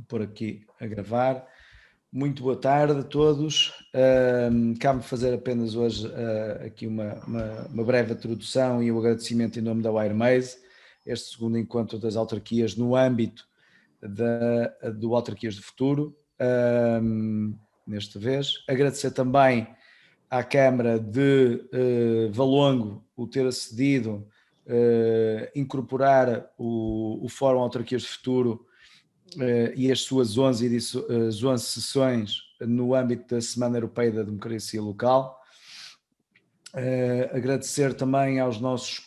pôr aqui a gravar. Muito boa tarde a todos. Cabe-me fazer apenas hoje aqui uma breve introdução e o agradecimento em nome da WireMaze, este segundo encontro das autarquias no âmbito do Autarquias do Futuro, nesta vez. Agradecer também à Câmara de Valongo o ter acedido incorporar o Fórum Autarquias do Futuro e as suas 11 sessões no âmbito da Semana Europeia da Democracia Local. Agradecer também aos nossos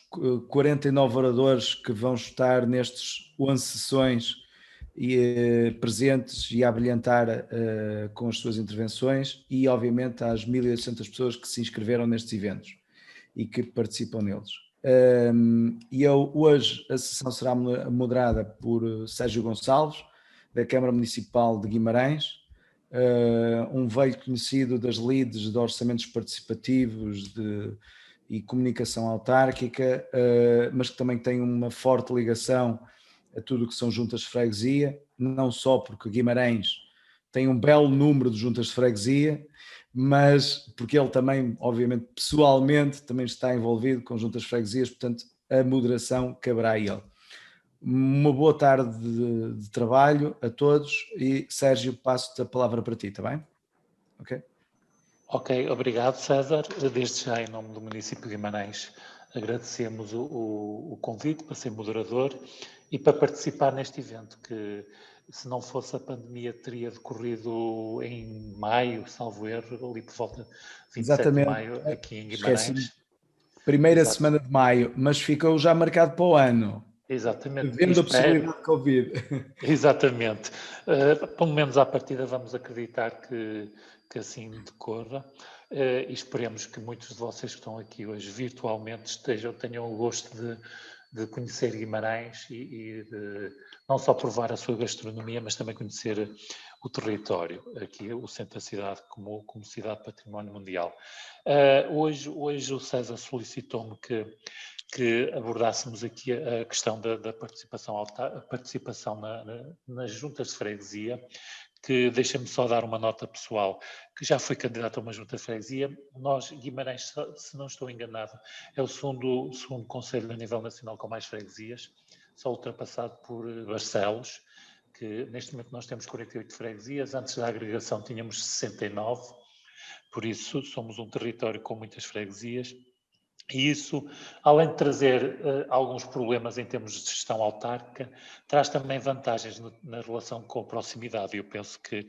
49 oradores que vão estar nestes 11 sessões presentes e a brilhantar com as suas intervenções, e obviamente às 1.800 pessoas que se inscreveram nestes eventos e que participam neles. E hoje a sessão será moderada por Sérgio Gonçalves, da Câmara Municipal de Guimarães, um velho conhecido das lides de orçamentos participativos e comunicação autárquica, mas que também tem uma forte ligação a tudo o que são juntas de freguesia, não só porque Guimarães tem um belo número de juntas de freguesia, mas porque ele também, obviamente, pessoalmente, também está envolvido com juntas de freguesias, portanto, a moderação caberá a ele. Uma boa tarde de trabalho a todos e, Sérgio, passo-te a palavra para ti, está bem? Ok? Ok, obrigado, César. Desde já, em nome do município de Guimarães, agradecemos o convite para ser moderador e para participar neste evento, que se não fosse a pandemia teria decorrido em maio, salvo erro, ali por volta de 27 de maio, aqui em Guimarães. Primeira semana de maio, mas ficou já marcado para o ano. Exatamente. Devendo a possibilidade de Covid. Exatamente. Pelo menos à partida vamos acreditar que assim decorra. E esperemos que muitos de vocês que estão aqui hoje virtualmente tenham o gosto de conhecer Guimarães e de não só provar a sua gastronomia, mas também conhecer o território, aqui o centro da cidade como cidade património mundial. Hoje o César solicitou-me que abordássemos aqui a questão da participação nas juntas de freguesia, que deixa-me só dar uma nota pessoal, que já fui candidato a uma junta de freguesia. Nós, Guimarães, se não estou enganado, é o segundo concelho a nível nacional com mais freguesias, só ultrapassado por Barcelos, que neste momento nós temos 48 freguesias, antes da agregação tínhamos 69, por isso somos um território com muitas freguesias. E isso, além de trazer alguns problemas em termos de gestão autárquica, traz também vantagens na relação com a proximidade. Eu penso que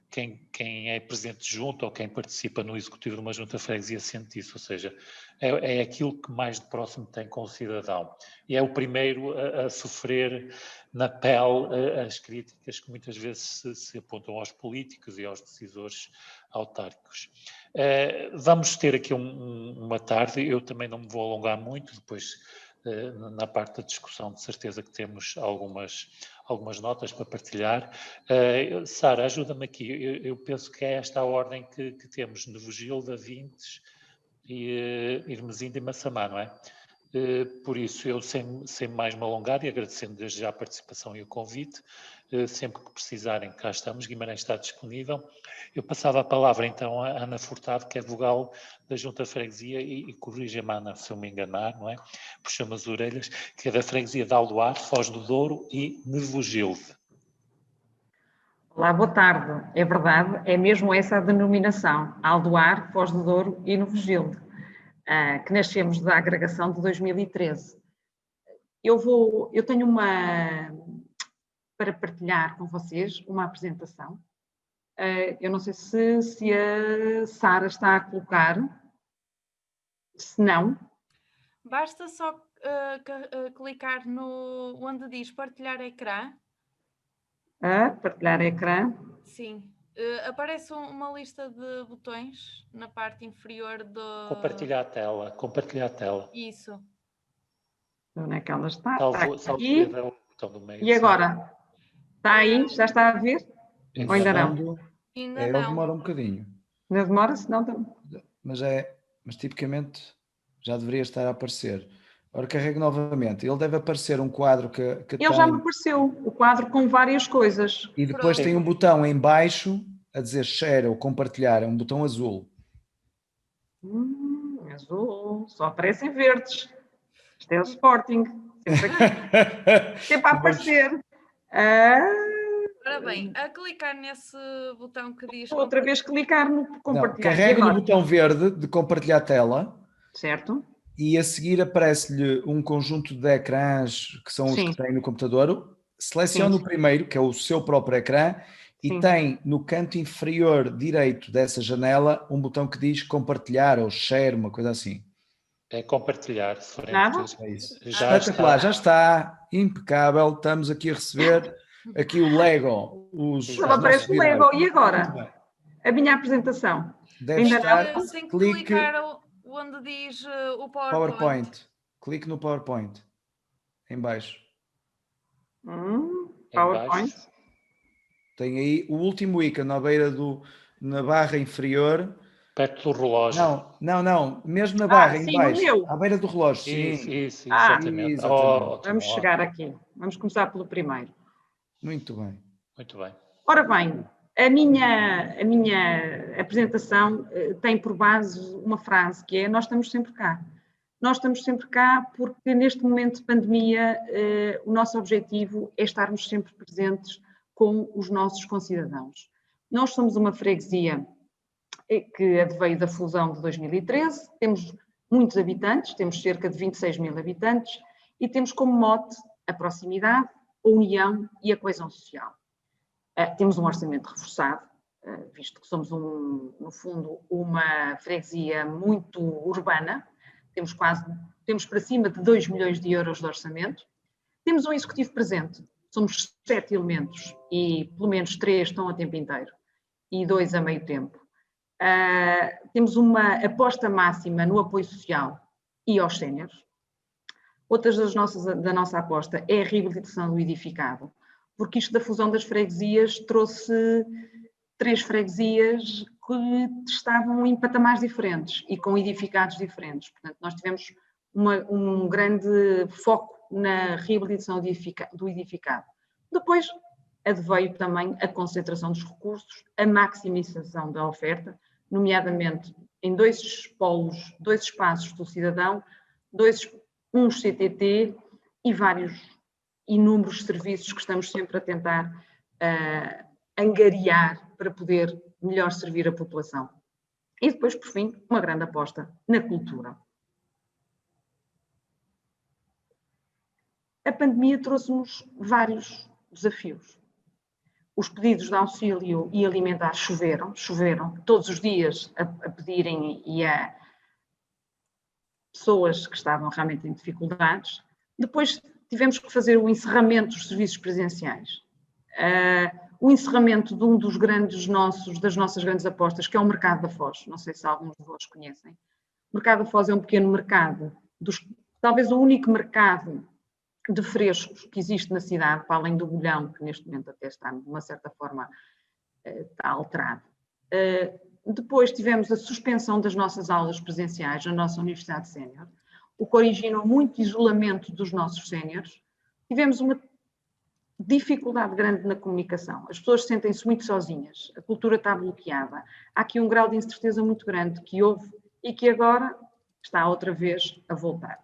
quem é presidente de junta ou quem participa no executivo de uma junta de freguesia sente isso, ou seja, é aquilo que mais de próximo tem com o cidadão. E é o primeiro a sofrer na pele as críticas que muitas vezes se apontam aos políticos e aos decisores autárquicos. Vamos ter aqui uma tarde, eu também não me vou alongar muito, depois na parte da discussão de certeza que temos algumas notas para partilhar. Sara, ajuda-me aqui, eu penso que é esta a ordem que temos, Nevogilda, Vintes, Irmesinda e Massamá, não é? Por isso, eu sem mais me alongar e agradecendo desde já a participação e o convite, sempre que precisarem, cá estamos, Guimarães está disponível. Eu passava a palavra então a Ana Furtado, que é vogal da Junta de Freguesia, e corrija-me, Ana, se eu me enganar, não é? Puxa-me as orelhas, que é da Freguesia de Aldoar, Foz do Douro e Nevogilde. Olá, boa tarde. É verdade, é mesmo essa a denominação, Aldoar, Foz do Douro e Nevogilde, que nascemos da agregação de 2013. Eu tenho para partilhar com vocês uma apresentação. Eu não sei se a Sara está a colocar, se não... Basta só clicar no onde diz partilhar ecrã. Partilhar ecrã. Sim. Aparece uma lista de botões na parte inferior do... Compartilhar a tela. Isso. Onde é que ela está? Salvo aqui. o botão do meio. E agora? Está aí? Já está a ver? Ou ainda não? Ainda não. Demora um bocadinho. Ainda demora? Se não, mas tipicamente já deveria estar a aparecer. Ora, carrego novamente. Ele deve aparecer um quadro que Ele tem... já me apareceu, o quadro com várias coisas. E depois Pronto. tem um botão em baixo a dizer share ou compartilhar, é um botão azul. Azul, só aparecem verdes. Isto é o Sporting. Sempre aqui. Sempre a aparecer. Ora bem, a clicar nesse botão que diz Outra vez clicar no Não, compartilhar. carrega E no agora? botão verde de compartilhar tela Certo? e a seguir aparece-lhe um conjunto de ecrãs que são os Sim. que tem no computador. Seleciona Sim. o primeiro, que é o seu próprio ecrã, e Sim. tem no canto inferior direito dessa janela um botão que diz compartilhar ou share, uma coisa assim. É compartilhar, se for em Nada? português. É isso. Já Espetacular, está. já está, impecável. Estamos aqui a receber aqui o Lego. Só aparece o Lego. E agora? A minha apresentação. Deve Ainda estar. não? Sem Clique clicar onde diz o PowerPoint. PowerPoint. Clique no PowerPoint. Em baixo. Em PowerPoint. baixo. Tem aí o último ícone na barra inferior. Perto do relógio. Não. Mesmo na barra, em Sim, baixo. no meu. À beira do relógio, sim. Isso, exatamente. exatamente. Ótimo, Vamos ótimo. chegar aqui. Vamos começar pelo primeiro. Muito bem. Muito bem. Ora bem, a minha apresentação tem por base uma frase que é: nós estamos sempre cá. Nós estamos sempre cá porque neste momento de pandemia o nosso objetivo é estarmos sempre presentes com os nossos concidadãos. Nós somos uma freguesia que adveio da fusão de 2013, temos muitos habitantes, temos cerca de 26 mil habitantes e temos como mote a proximidade, a união e a coesão social. Temos um orçamento reforçado, visto que somos, no fundo, uma freguesia muito urbana, temos para cima de 2 milhões de euros de orçamento, temos um executivo presente, somos 7 elementos e pelo menos 3 estão a tempo inteiro e 2 a meio tempo. Temos uma aposta máxima no apoio social e aos séniores. Outra da nossa aposta é a reabilitação do edificado, porque isto da fusão das freguesias trouxe 3 freguesias que estavam em patamares diferentes e com edificados diferentes. Portanto, nós tivemos um grande foco na reabilitação do edificado. Depois, adveio também a concentração dos recursos, a maximização da oferta, nomeadamente em 2 polos, 2 espaços do cidadão, um CTT e vários inúmeros serviços que estamos sempre a tentar angariar para poder melhor servir a população. E depois, por fim, uma grande aposta na cultura. A pandemia trouxe-nos vários desafios. Os pedidos de auxílio e alimentar choveram todos os dias a pedirem e a pessoas que estavam realmente em dificuldades. Depois tivemos que fazer o encerramento dos serviços presenciais. O encerramento de um das nossas grandes apostas, que é o Mercado da Foz. Não sei se alguns de vós conhecem. O Mercado da Foz é um pequeno mercado, talvez o único mercado de frescos que existe na cidade, para além do bolhão, que neste momento até está, de uma certa forma, está alterado. Depois tivemos a suspensão das nossas aulas presenciais na nossa Universidade Sénior, o que originou muito isolamento dos nossos séniores. Tivemos uma dificuldade grande na comunicação. As pessoas sentem-se muito sozinhas, a cultura está bloqueada. Há aqui um grau de incerteza muito grande que houve e que agora está outra vez a voltar.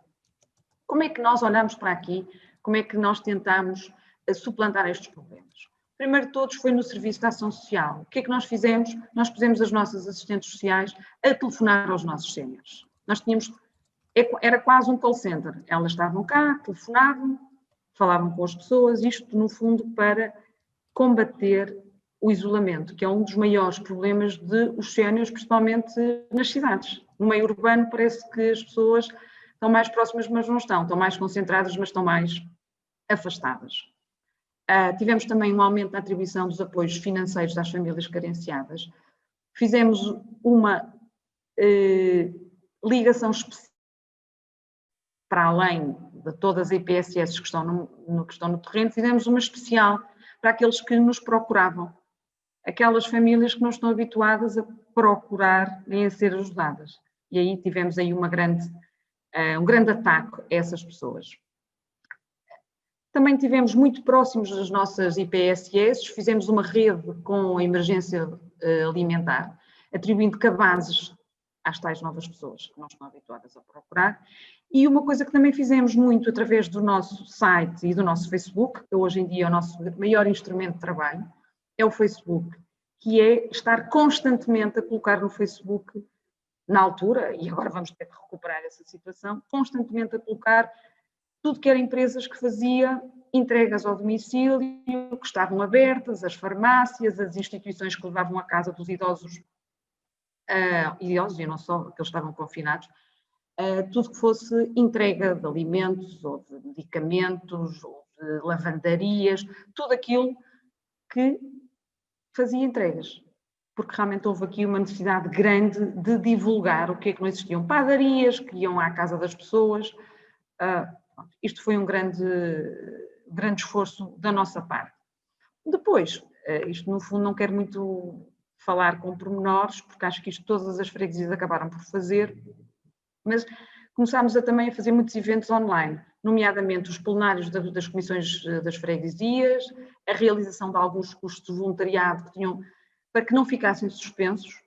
Como é que nós olhamos para aqui? Como é que nós tentamos suplantar estes problemas? Primeiro de todos foi no Serviço de Ação Social. O que é que nós fizemos? Nós pusemos as nossas assistentes sociais a telefonar aos nossos séniores. Era quase um call center. Elas estavam cá, telefonavam, falavam com as pessoas, isto no fundo para combater o isolamento, que é um dos maiores problemas dos séniores, principalmente nas cidades. No meio urbano parece que as pessoas estão mais próximas, mas não estão mais concentradas, mas estão mais afastadas. Tivemos também um aumento na atribuição dos apoios financeiros às famílias carenciadas. Fizemos uma ligação específica para além de todas as IPSS que estão no terreno, fizemos uma especial para aqueles que nos procuravam, aquelas famílias que não estão habituadas a procurar nem a ser ajudadas. E aí tivemos aí uma grande um grande ataque a essas pessoas. Também tivemos muito próximos das nossas IPSS, fizemos uma rede com a emergência alimentar, atribuindo cabazes às tais novas pessoas que não estão habituadas a procurar. E uma coisa que também fizemos muito através do nosso site e do nosso Facebook, que hoje em dia é o nosso maior instrumento de trabalho, é o Facebook, que é estar constantemente a colocar no Facebook, na altura, e agora vamos ter que recuperar essa situação, constantemente a colocar tudo que eram empresas que fazia entregas ao domicílio, que estavam abertas, as farmácias, as instituições que levavam à casa dos idosos, e não só, que eles estavam confinados, tudo que fosse entrega de alimentos, ou de medicamentos, ou de lavandarias, tudo aquilo que fazia entregas. Porque realmente houve aqui uma necessidade grande de divulgar o que é que não existiam padarias, que iam à casa das pessoas. Isto foi um grande esforço da nossa parte. Depois, isto no fundo não quero muito falar com pormenores, porque acho que isto todas as freguesias acabaram por fazer, mas começámos também a fazer muitos eventos online, nomeadamente os plenários das comissões das freguesias, a realização de alguns cursos de voluntariado que tinham, para que não ficassem suspensos,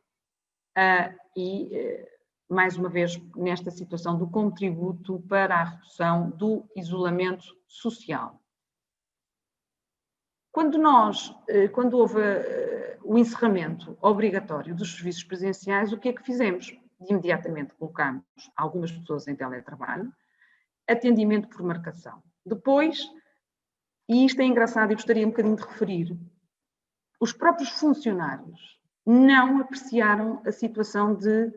mais uma vez, nesta situação do contributo para a redução do isolamento social. Quando houve o encerramento obrigatório dos serviços presenciais, o que é que fizemos? Imediatamente colocámos algumas pessoas em teletrabalho, atendimento por marcação. Depois, e isto é engraçado e gostaria um bocadinho de referir, os próprios funcionários não apreciaram a situação de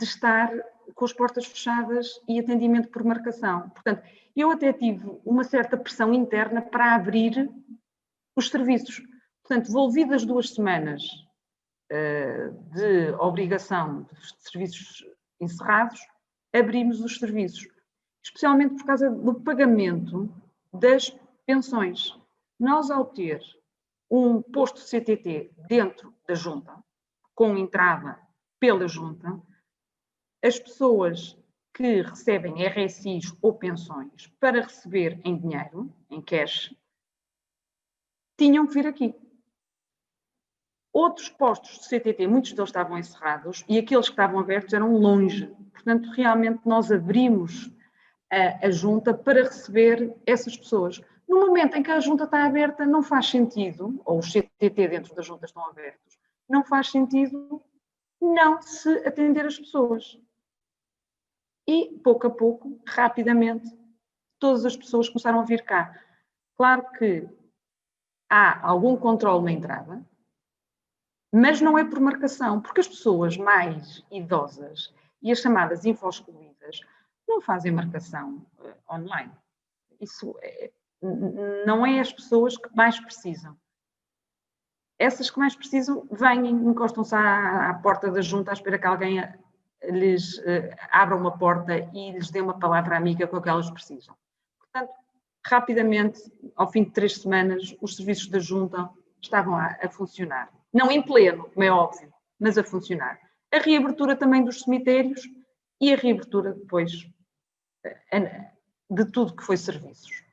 estar com as portas fechadas e atendimento por marcação. Portanto, eu até tive uma certa pressão interna para abrir os serviços. Portanto, envolvidas 2 semanas de obrigação de serviços encerrados, abrimos os serviços, especialmente por causa do pagamento das pensões. Nós, ao ter um posto CTT dentro da junta, com entrada pela junta, as pessoas que recebem RSIs ou pensões para receber em dinheiro, em cash, tinham que vir aqui. Outros postos de CTT, muitos deles estavam encerrados e aqueles que estavam abertos eram longe. Portanto, realmente nós abrimos a junta para receber essas pessoas. No momento em que a junta está aberta, não faz sentido, ou os CTT dentro da junta estão abertos, não faz sentido não se atender as pessoas. E, pouco a pouco, rapidamente, todas as pessoas começaram a vir cá. Claro que há algum controle na entrada, mas não é por marcação, porque as pessoas mais idosas e as chamadas info-excluídas não fazem marcação online. Isso não é as pessoas que mais precisam. Essas que mais precisam vêm, encostam-se à porta da junta à espera que alguém lhes abra uma porta e lhes dê uma palavra amiga com a que elas precisam. Portanto, rapidamente, ao fim de 3 semanas, os serviços da junta estavam a funcionar. Não em pleno, como é óbvio, mas a funcionar. A reabertura também dos cemitérios e a reabertura depois de tudo que foi serviços.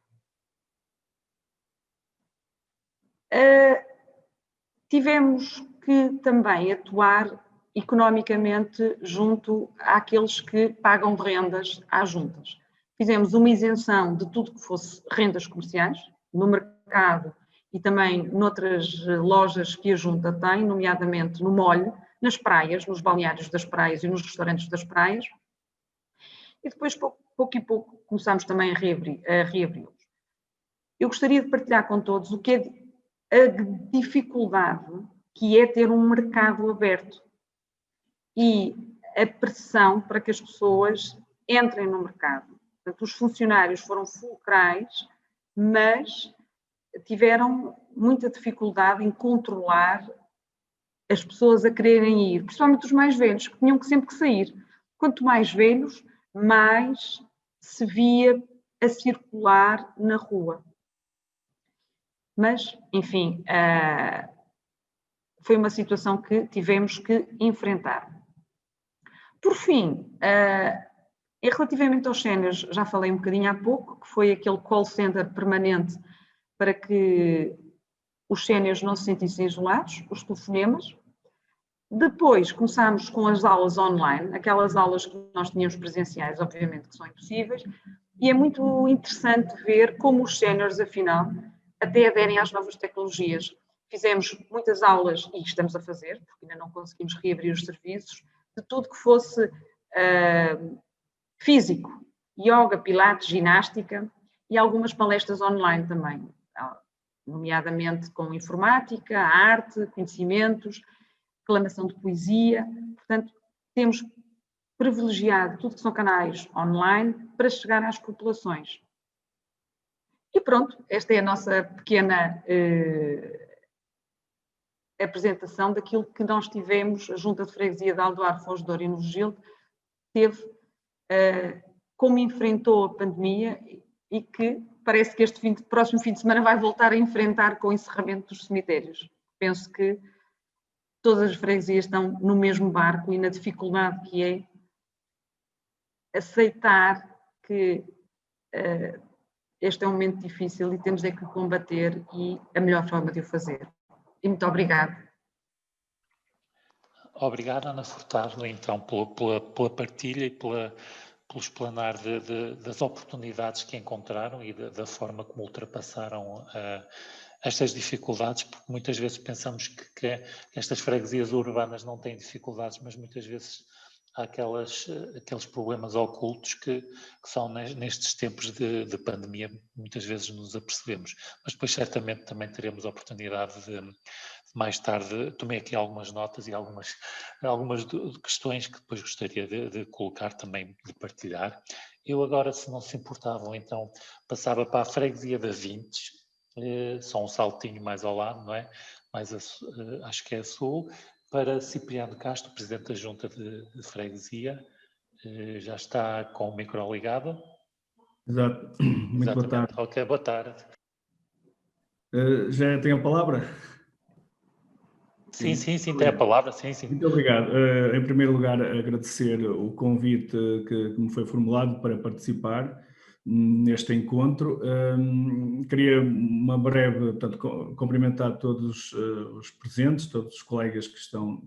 Tivemos que também atuar economicamente junto àqueles que pagam rendas às juntas. Fizemos uma isenção de tudo que fosse rendas comerciais, no mercado e também noutras lojas que a junta tem, nomeadamente no molho, nas praias, nos balneários das praias e nos restaurantes das praias. E depois, pouco e pouco, começámos também a reabri-los. Eu gostaria de partilhar com todos o que é a dificuldade que é ter um mercado aberto e a pressão para que as pessoas entrem no mercado. Portanto, os funcionários foram fulcrais, mas tiveram muita dificuldade em controlar as pessoas a quererem ir, principalmente os mais velhos, que tinham sempre que sair. Quanto mais velhos, mais se via a circular na rua. Mas, enfim, foi uma situação que tivemos que enfrentar. Por fim, E relativamente aos séniores, já falei um bocadinho há pouco, que foi aquele call center permanente para que os séniores não se sentissem isolados, os telefonemas. Depois começámos com as aulas online, aquelas aulas que nós tínhamos presenciais, obviamente que são impossíveis, e é muito interessante ver como os séniores, afinal, até aderem às novas tecnologias. Fizemos muitas aulas, e estamos a fazer, porque ainda não conseguimos reabrir os serviços, de tudo que fosse físico, yoga, pilates, ginástica, e algumas palestras online também, nomeadamente com informática, arte, conhecimentos, declamação de poesia. Portanto, temos privilegiado tudo que são canais online para chegar às populações. E pronto, esta é a nossa pequena apresentação daquilo que nós tivemos. A Junta de Freguesia de Aldoar, Foz de Douro e Novo Gilde teve, como enfrentou a pandemia e que parece que este próximo fim de semana vai voltar a enfrentar com o encerramento dos cemitérios. Penso que todas as freguesias estão no mesmo barco e na dificuldade que é aceitar que este é um momento difícil e temos é que combater, e a melhor forma de o fazer. E muito obrigada. Obrigado, Ana Furtado, então, pela partilha e pelo explanar das oportunidades que encontraram e da forma como ultrapassaram estas dificuldades, porque muitas vezes pensamos que estas freguesias urbanas não têm dificuldades, mas muitas vezes há aqueles problemas ocultos que são nestes tempos de pandemia, muitas vezes nos apercebemos. Mas depois certamente também teremos a oportunidade de mais tarde, tomei aqui algumas notas e algumas questões que depois gostaria de colocar também, de partilhar. Eu agora, se não se importavam, então passava para a freguesia da Vintes, só um saltinho mais ao lado, não é? Acho que é a sul, para Cipriano Castro, Presidente da Junta de Freguesia. Já está com o micro ligado? Exato. Muito boa tarde. Ok, boa tarde. Já tem a palavra? Sim, tem a palavra, sim. Muito obrigado. Em primeiro lugar, agradecer o convite que me foi formulado para participar neste encontro. Queria uma breve, portanto, cumprimentar todos os presentes, todos os colegas que estão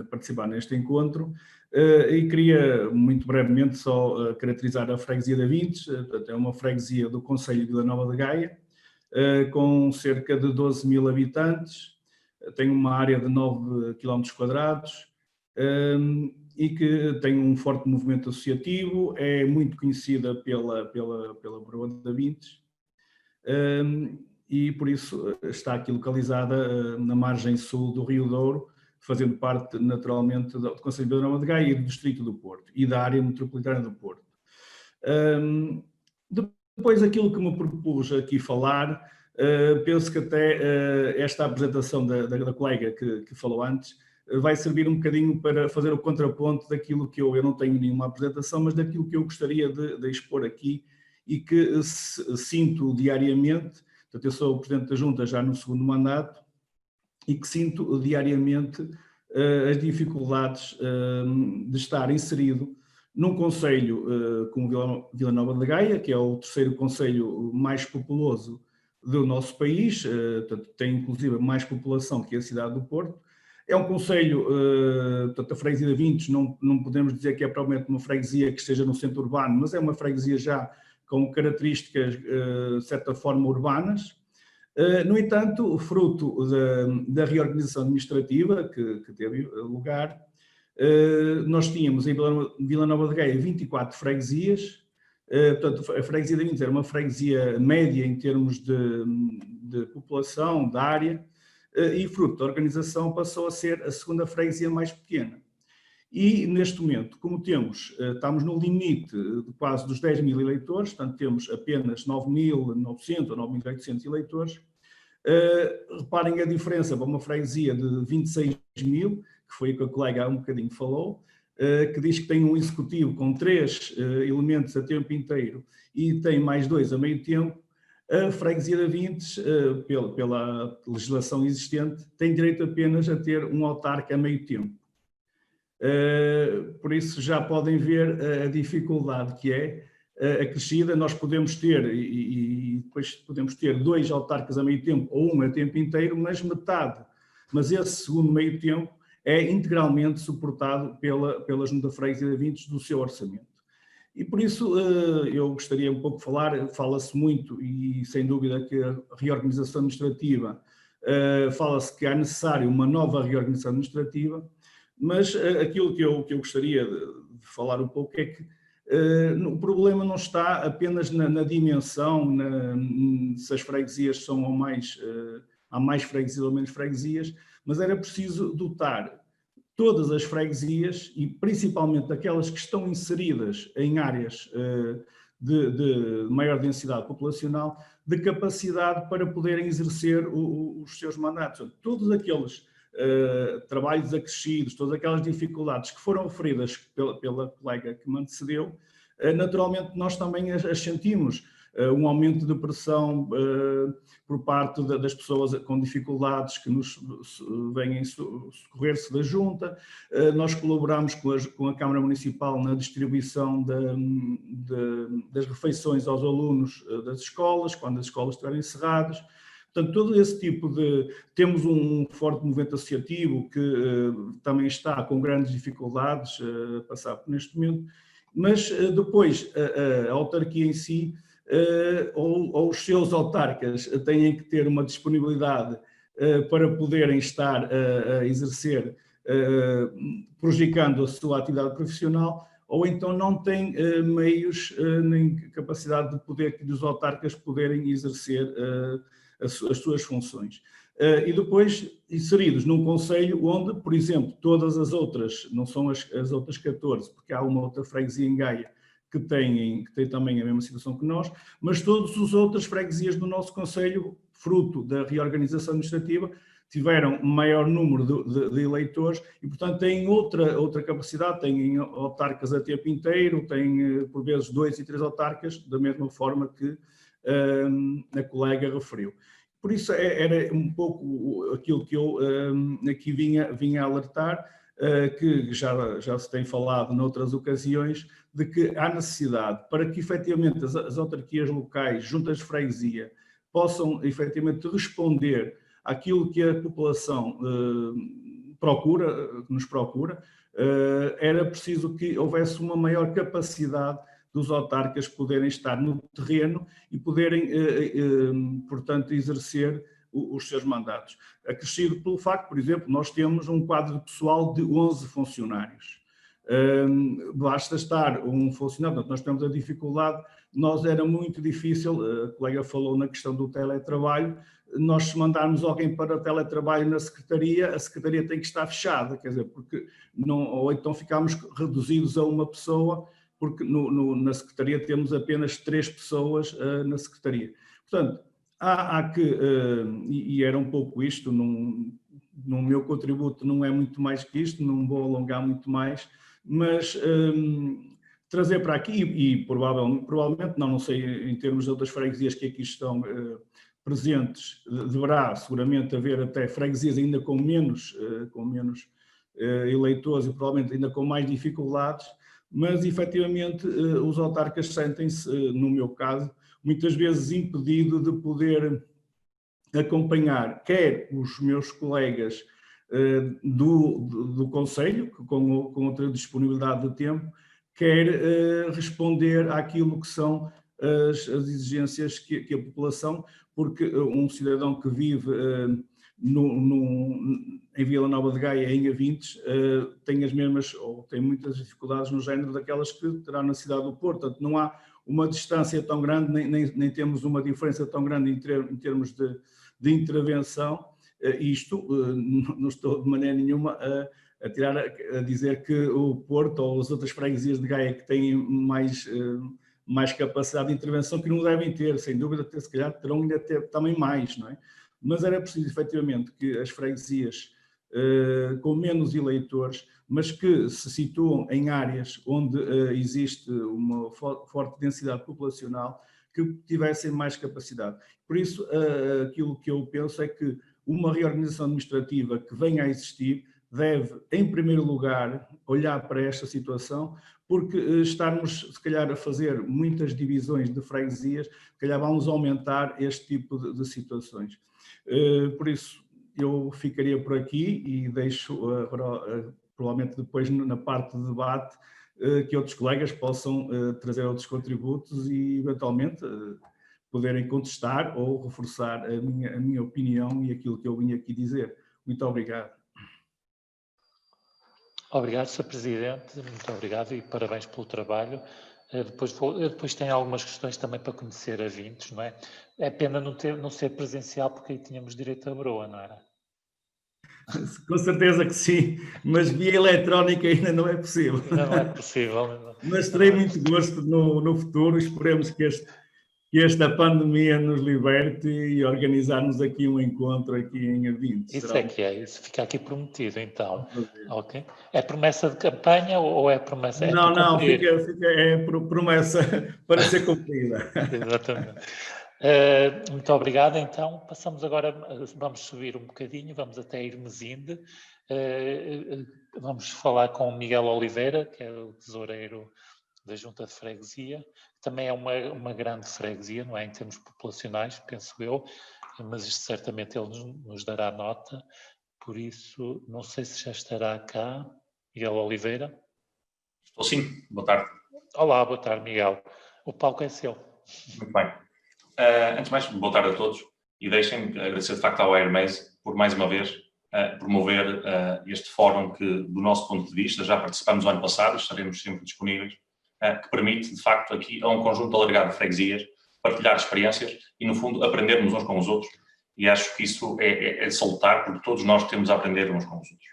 a participar neste encontro, e queria muito brevemente só caracterizar a freguesia da Vintes. Portanto, é uma freguesia do concelho de Vila Nova de Gaia, com cerca de 12 mil habitantes, tem uma área de 9 km², e que tem um forte movimento associativo, é muito conhecida pela Broa da Vintes, e por isso está aqui localizada na margem sul do Rio Douro, fazendo parte naturalmente do concelho de Vila Nova de Gaia e do distrito do Porto e da área metropolitana do Porto. Depois, aquilo que me propus aqui falar, penso que até esta apresentação da colega que falou antes vai servir um bocadinho para fazer o contraponto daquilo que eu não tenho nenhuma apresentação, mas daquilo que eu gostaria de expor aqui e que sinto diariamente. Portanto, eu sou o Presidente da Junta já no segundo mandato e que sinto diariamente as dificuldades de estar inserido num concelho como Vila Nova de Gaia, que é o terceiro concelho mais populoso do nosso país, portanto, tem inclusive mais população que a cidade do Porto. É um concelho, portanto, a freguesia de Vintes, não podemos dizer que é provavelmente uma freguesia que esteja no centro urbano, mas é uma freguesia já com características, de certa forma, urbanas. No entanto, fruto da reorganização administrativa que teve lugar, nós tínhamos em Vila Nova de Gaia 24 freguesias. Portanto, a freguesia de Vintes era uma freguesia média em termos de população, da área, e fruto da organização passou a ser a segunda freguesia mais pequena. E neste momento, como estamos no limite de quase dos 10 mil eleitores, portanto temos apenas 9.900 ou 9.800 eleitores. Reparem a diferença para uma freguesia de 26 mil, que foi o que a colega há um bocadinho falou, que diz que tem um executivo com 3 elementos a tempo inteiro e tem mais 2 a meio tempo. A freguesia de Vintes, pela legislação existente, tem direito apenas a ter um autarca a meio tempo. Por isso já podem ver a dificuldade que é acrescida. Nós podemos ter, e depois podemos ter 2 autarcas a meio tempo ou 1 a tempo inteiro, mas esse segundo meio tempo é integralmente suportado pela Junta de Freguesia de Avintes do seu orçamento. E por isso eu gostaria um pouco de falar, fala-se muito, e sem dúvida que a reorganização administrativa, fala-se que é necessário uma nova reorganização administrativa, mas aquilo que eu gostaria de falar um pouco é que o problema não está apenas na dimensão, se as freguesias são há mais freguesias ou menos freguesias, mas era preciso dotar todas as freguesias, e principalmente aquelas que estão inseridas em áreas de maior densidade populacional, de capacidade para poderem exercer os seus mandatos. Todos aqueles trabalhos acrescidos, todas aquelas dificuldades que foram referidas pela colega que me antecedeu, naturalmente nós também as sentimos. Um aumento de pressão por parte das pessoas com dificuldades que nos vêm socorrer-se da Junta. Nós colaboramos com a Câmara Municipal na distribuição das refeições aos alunos das escolas, quando as escolas estiverem encerradas. Portanto, todo esse tipo de... Temos um forte movimento associativo que também está com grandes dificuldades a passar por neste momento, mas depois a autarquia em si, ou os seus autarcas têm que ter uma disponibilidade para poderem estar a exercer, prejudicando a sua atividade profissional, ou então não têm meios nem capacidade de poder, que os autarcas poderem exercer as suas funções. E depois inseridos num concelho onde, por exemplo, todas as outras, não são as outras 14, porque há uma outra freguesia em Gaia que tem também a mesma situação que nós, mas todas as outras freguesias do nosso concelho, fruto da reorganização administrativa, tiveram maior número de eleitores e, portanto, têm outra capacidade, têm autarcas a tempo inteiro, têm, por vezes, 2 e 3 autarcas, da mesma forma que a colega referiu. Por isso, era um pouco aquilo que eu aqui vinha a alertar, que já se tem falado noutras ocasiões, de que há necessidade para que efetivamente as autarquias locais, juntas de freguesia, possam efetivamente responder àquilo que a população nos procura, era preciso que houvesse uma maior capacidade dos autarcas poderem estar no terreno e poderem, portanto, exercer os seus mandatos. Acrescido pelo facto, por exemplo, nós temos um quadro de pessoal de 11 funcionários. Basta estar um funcionário, portanto, nós temos a dificuldade, era muito difícil, a colega falou na questão do teletrabalho, nós se mandarmos alguém para o teletrabalho na secretaria, a secretaria tem que estar fechada, quer dizer, porque ou então ficamos reduzidos a uma pessoa, porque na secretaria temos apenas 3 pessoas na secretaria. Portanto, há que, e era um pouco isto, no meu contributo não é muito mais que isto, não vou alongar muito mais, mas trazer para aqui, e provavelmente, não sei, em termos de outras freguesias que aqui estão presentes, deverá seguramente haver até freguesias ainda com menos eleitores e provavelmente ainda com mais dificuldades, mas efetivamente os autarcas sentem-se, no meu caso, muitas vezes impedido de poder acompanhar quer os meus colegas do concelho, com outra disponibilidade de tempo, quer responder àquilo que são as exigências que a população, porque um cidadão que vive em Vila Nova de Gaia, em Avintes, tem as mesmas, ou tem muitas dificuldades no género daquelas que terá na cidade do Porto. Portanto, não há uma distância tão grande, nem temos uma diferença tão grande em termos de intervenção. Isto, não estou de maneira nenhuma a dizer que o Porto ou as outras freguesias de Gaia que têm mais capacidade de intervenção, que não devem ter, sem dúvida, se calhar terão ainda ter também mais, não é? Mas era preciso, efetivamente, que as freguesias com menos eleitores, mas que se situam em áreas onde existe uma forte densidade populacional, que tivessem mais capacidade. Por isso, aquilo que eu penso é que uma reorganização administrativa que venha a existir deve, em primeiro lugar, olhar para esta situação, porque estarmos, se calhar, a fazer muitas divisões de freguesias, se calhar vamos aumentar este tipo de situações. Por isso, eu ficaria por aqui e deixo, provavelmente depois na parte de debate, que outros colegas possam trazer outros contributos e, eventualmente, poderem contestar ou reforçar a minha opinião e aquilo que eu vim aqui dizer. Muito obrigado. Obrigado, Sr. Presidente, muito obrigado e parabéns pelo trabalho. Depois tenho algumas questões também para conhecer a Vintes, não é? É pena não ser presencial, porque aí tínhamos direito a broa, não era? Com certeza que sim, mas via eletrónica ainda não é possível. Ainda não é possível. Mas terei muito gosto no futuro, esperemos que esta pandemia nos liberte e organizarmos aqui um encontro aqui em Avintes. Isso fica aqui prometido, então. Ok. É promessa de campanha ou é promessa? Não, é promessa para ser cumprida. Exatamente. Muito obrigado, então. Passamos agora, vamos subir um bocadinho, vamos até Irmesinde. Vamos falar com o Miguel Oliveira, que é o tesoureiro da Junta de Freguesia, que também é uma grande freguesia, não é, em termos populacionais, penso eu, mas isto certamente ele nos dará nota, por isso não sei se já estará cá. Miguel Oliveira. Estou sim, boa tarde. Olá, boa tarde, Miguel. O palco é seu. Muito bem. Antes de mais, boa tarde a todos e deixem-me agradecer de facto ao Airmaze por mais uma vez promover este fórum que, do nosso ponto de vista, já participamos no ano passado, estaremos sempre disponíveis, que permite, de facto, aqui a um conjunto alargado de freguesias partilhar experiências e, no fundo, aprendermos uns com os outros. E acho que isso é de salutar, porque todos nós temos a aprender uns com os outros.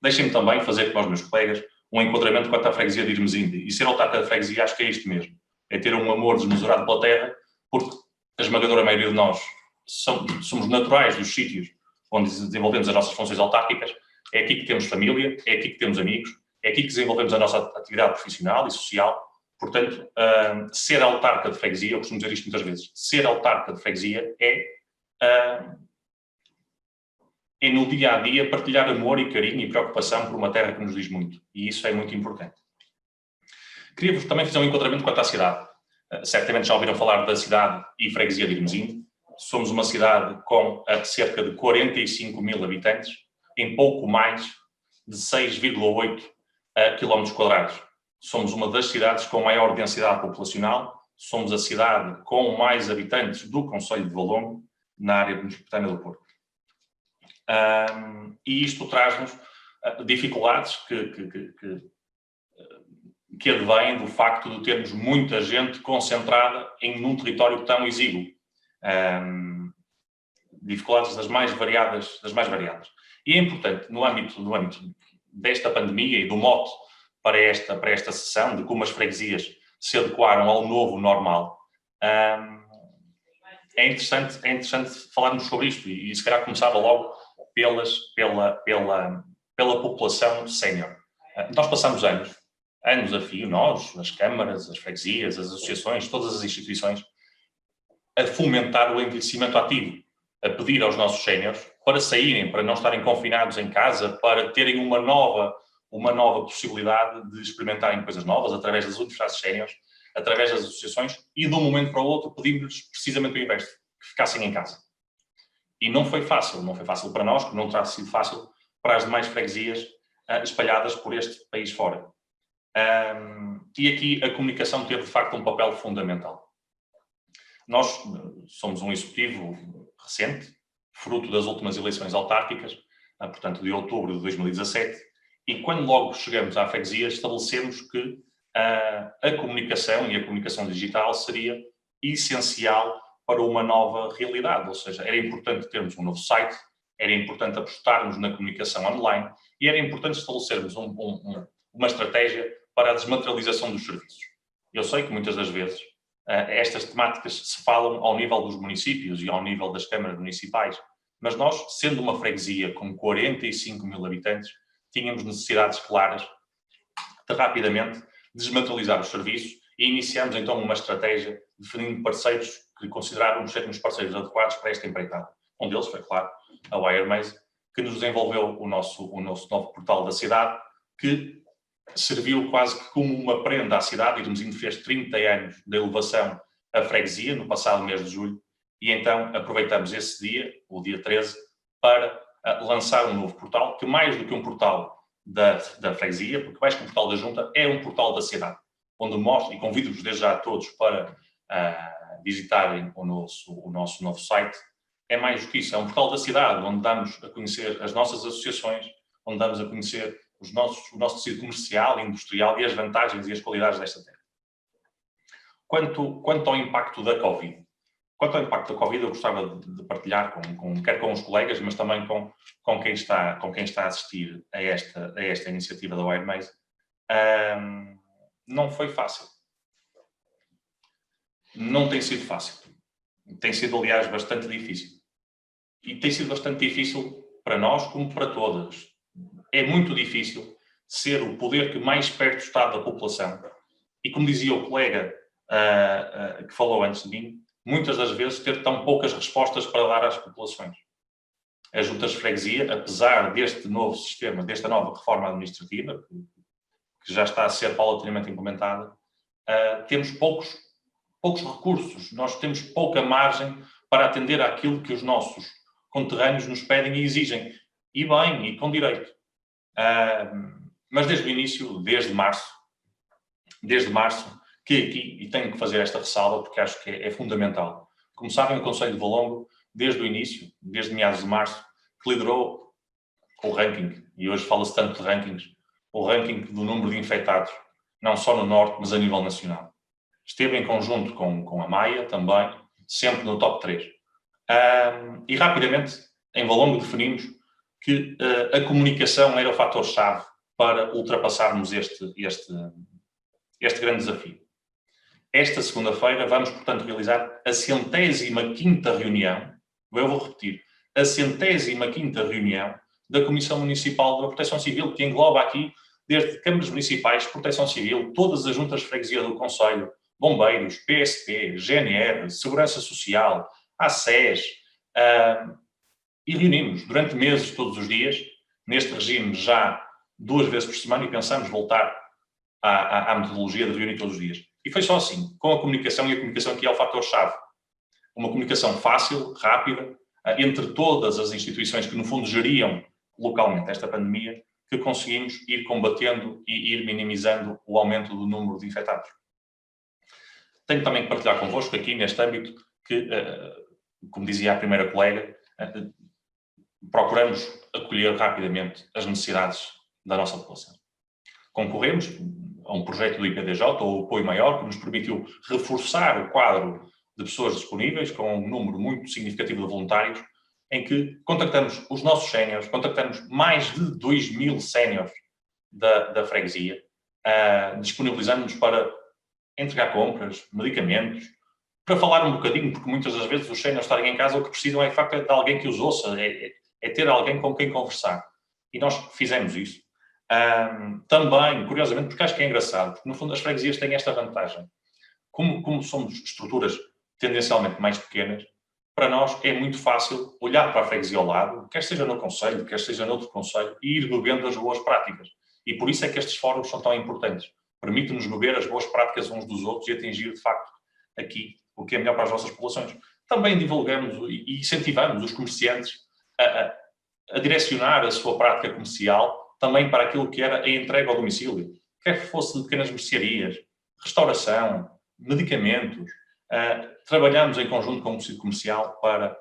Deixem-me também fazer com os meus colegas um enquadramento quanto à freguesia de Irmesinde. E ser autarca da freguesia acho que é isto mesmo. É ter um amor desmesurado pela terra, porque a esmagadora maioria de nós somos naturais dos sítios onde desenvolvemos as nossas funções autárquicas. É aqui que temos família, é aqui que temos amigos, é aqui que desenvolvemos a nossa atividade profissional e social. Portanto, ser autarca de freguesia, eu costumo dizer isto muitas vezes, ser autarca de freguesia é no dia-a-dia partilhar amor e carinho e preocupação por uma terra que nos diz muito. E isso é muito importante. Queria-vos também fazer um enquadramento quanto à cidade. Certamente já ouviram falar da cidade e freguesia de Irmesinde. Somos uma cidade com cerca de 45 mil habitantes, em pouco mais de 6,8 km². Somos uma das cidades com maior densidade populacional, somos a cidade com mais habitantes do concelho de Valongo, na área metropolitana do Porto. E isto traz-nos dificuldades que advêm do facto de termos muita gente concentrada num território tão exíguo. Dificuldades das mais variadas. E é importante, no âmbito desta pandemia e do mote para esta sessão, de como as freguesias se adequaram ao novo normal, é interessante falarmos sobre isto e se calhar começava logo pela população sénior. Nós passamos anos a fio, nós, as câmaras, as freguesias, as associações, todas as instituições, a fomentar o envelhecimento ativo, a pedir aos nossos séniores para saírem, para não estarem confinados em casa, para terem uma nova possibilidade de experimentarem coisas novas através das universidades séniores, através das associações, e de um momento para o outro pedimos-lhes precisamente o inverso, que ficassem em casa. E não foi fácil para nós, como não terá sido fácil para as demais freguesias espalhadas por este país fora. E aqui a comunicação teve, de facto, um papel fundamental. Nós somos um executivo recente, fruto das últimas eleições autárquicas, portanto, de outubro de 2017, e quando logo chegamos à freguesia, estabelecemos que a comunicação e a comunicação digital seria essencial para uma nova realidade, ou seja, era importante termos um novo site, era importante apostarmos na comunicação online e era importante estabelecermos uma estratégia para a desmaterialização dos serviços. Eu sei que muitas das vezes estas temáticas se falam ao nível dos municípios e ao nível das câmaras municipais, mas nós, sendo uma freguesia com 45 mil habitantes, tínhamos necessidades claras de rapidamente desmaterializar os serviços e iniciamos então uma estratégia definindo parceiros que considerávamos serem os parceiros adequados para esta empreitada. Um deles foi, claro, a Airmaze, que nos desenvolveu o nosso novo portal da cidade, que serviu quase que como uma prenda à cidade. Irmesinde fez 30 anos da elevação à freguesia, no passado mês de julho, e então aproveitamos esse dia, o dia 13, para lançar um novo portal, que mais do que um portal da freguesia, porque mais que um portal da junta, é um portal da cidade, onde mostro, e convido-vos desde já a todos para visitarem o nosso novo site. É mais do que isso, é um portal da cidade, onde damos a conhecer as nossas associações, onde damos a conhecer o nosso tecido comercial e industrial e as vantagens e as qualidades desta terra. Quanto ao impacto da Covid. Quanto ao impacto da Covid, eu gostava de partilhar quer com os colegas, mas também com quem está a assistir a esta iniciativa da WireMaze. Não foi fácil. Não tem sido fácil. Tem sido, aliás, bastante difícil. E tem sido bastante difícil para nós, como para todas. É muito difícil ser o poder que mais perto está da população. E como dizia o colega que falou antes de mim, muitas das vezes ter tão poucas respostas para dar às populações. As juntas de freguesia, apesar deste novo sistema, desta nova reforma administrativa, que já está a ser paulatinamente implementada, temos poucos recursos, nós temos pouca margem para atender àquilo que os nossos conterrâneos nos pedem e exigem. E bem, e com direito. Mas desde o início, desde março, que aqui, e tenho que fazer esta ressalva porque acho que é fundamental. Como sabem, o Conselho de Valongo, desde o início, desde meados de março, que liderou o ranking, e hoje fala-se tanto de rankings, o ranking do número de infectados, não só no Norte, mas a nível nacional. Esteve em conjunto com a Maia também, sempre no top 3. E rapidamente, em Valongo, definimos que a comunicação era o fator-chave para ultrapassarmos este grande desafio. Esta segunda-feira vamos, portanto, realizar a 105ª reunião, eu vou repetir, a 105ª reunião da Comissão Municipal da Proteção Civil, que engloba aqui, desde câmaras municipais, Proteção Civil, todas as juntas de freguesia do Conselho, bombeiros, PSP, GNR, Segurança Social, ACES, e reunimos durante meses, todos os dias, neste regime já 2 vezes por semana, e pensamos voltar à metodologia de reunir todos os dias. E foi só assim, com a comunicação, e a comunicação aqui é o fator-chave. Uma comunicação fácil, rápida, entre todas as instituições que, no fundo, geriam localmente esta pandemia, que conseguimos ir combatendo e ir minimizando o aumento do número de infectados. Tenho também que partilhar convosco aqui, neste âmbito, que, como dizia a primeira colega, procuramos acolher rapidamente as necessidades da nossa população. Concorremos a um projeto do IPDJ, ou Apoio Maior, que nos permitiu reforçar o quadro de pessoas disponíveis, com um número muito significativo de voluntários, em que contactamos os nossos séniores, contactamos mais de 2.000 séniores da freguesia, disponibilizando-nos para entregar compras, medicamentos, para falar um bocadinho, porque muitas das vezes os séniores estarem em casa, o que precisam é, de facto, de alguém que os ouça, é ter alguém com quem conversar. E nós fizemos isso. Também, curiosamente, porque acho que é engraçado, porque no fundo as freguesias têm esta vantagem. Como somos estruturas tendencialmente mais pequenas, para nós é muito fácil olhar para a freguesia ao lado, quer seja no concelho, quer seja noutro concelho, e ir bebendo as boas práticas. E por isso é que estes fóruns são tão importantes. Permite-nos beber as boas práticas uns dos outros e atingir, de facto, aqui o que é melhor para as nossas populações. Também divulgamos e incentivamos os comerciantes a direcionar a sua prática comercial também para aquilo que era a entrega ao domicílio, quer que fosse de pequenas mercearias, restauração, medicamentos. Trabalhamos em conjunto com o tecido comercial para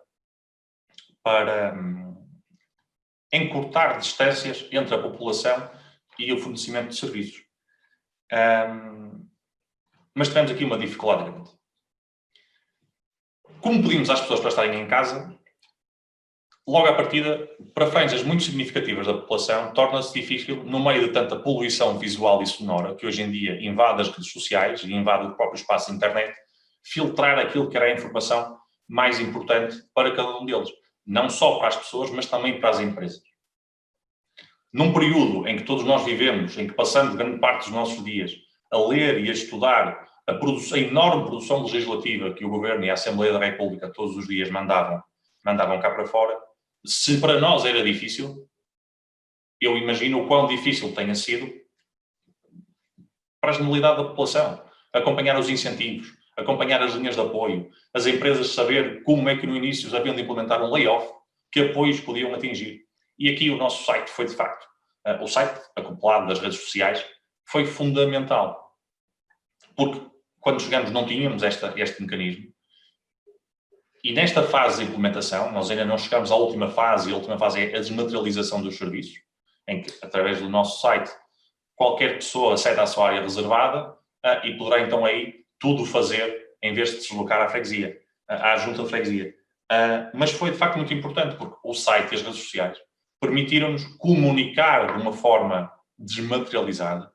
encurtar distâncias entre a população e o fornecimento de serviços. Mas tivemos aqui uma dificuldade grande. Como pedimos às pessoas para estarem em casa, logo à partida, para franjas muito significativas da população, torna-se difícil, no meio de tanta poluição visual e sonora, que hoje em dia invade as redes sociais e invade o próprio espaço da internet, filtrar aquilo que era a informação mais importante para cada um deles. Não só para as pessoas, mas também para as empresas. Num período em que todos nós vivemos, em que passamos grande parte dos nossos dias a ler e a estudar a enorme produção legislativa que o Governo e a Assembleia da República todos os dias mandavam cá para fora, Se para nós era difícil, eu imagino o quão difícil tenha sido para a generalidade da população. Acompanhar os incentivos, acompanhar as linhas de apoio, as empresas saber como é que no início haviam de implementar um layoff, que apoios podiam atingir. E aqui o nosso site foi, de facto, o site acoplado das redes sociais, foi fundamental. Porque quando chegamos não tínhamos este mecanismo. E nesta fase de implementação, nós ainda não chegamos à última fase, e a última fase é a desmaterialização dos serviços, em que, através do nosso site, qualquer pessoa acede à sua área reservada e poderá então aí tudo fazer em vez de se deslocar à freguesia, à junta de freguesia. Mas foi de facto muito importante porque o site e as redes sociais permitiram-nos comunicar de uma forma desmaterializada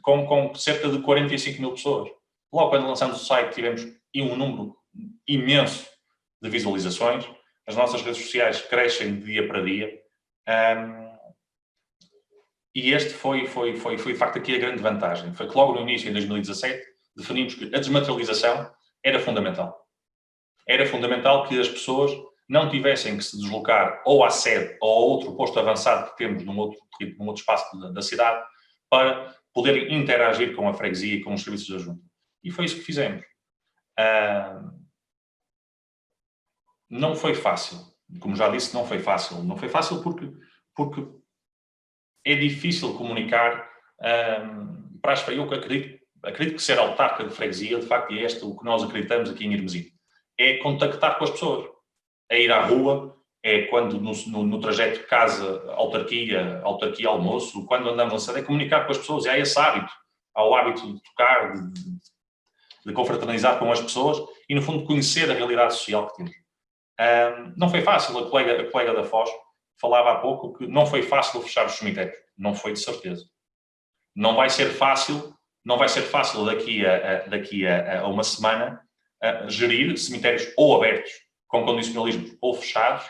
com cerca de 45 mil pessoas. Logo quando lançamos o site tivemos um número imenso de visualizações, as nossas redes sociais crescem de dia para dia. E este foi de facto aqui a grande vantagem. Foi que logo no início, em 2017, definimos que a desmaterialização era fundamental. Era fundamental que as pessoas não tivessem que se deslocar ou à sede ou a outro posto avançado que temos num outro espaço da cidade para poderem interagir com a freguesia e com os serviços da junta. E foi isso que fizemos. Não foi fácil. Como já disse, não foi fácil. Não foi fácil porque é difícil comunicar para as freguesias. Eu acredito que ser autarca de freguesia, de facto, é o que nós acreditamos aqui em Hermesinde. É contactar com as pessoas. É ir à rua, é quando no trajeto autarquia-almoço, quando andamos na cidade, é comunicar com as pessoas. E há esse hábito. Há o hábito de tocar, de confraternizar com as pessoas e, no fundo, conhecer a realidade social que temos. Não foi fácil. A colega da Foz falava há pouco que não foi fácil fechar os cemitérios. Não foi, de certeza. Não vai ser fácil daqui a uma semana gerir cemitérios ou abertos, com condicionalismos, ou fechados.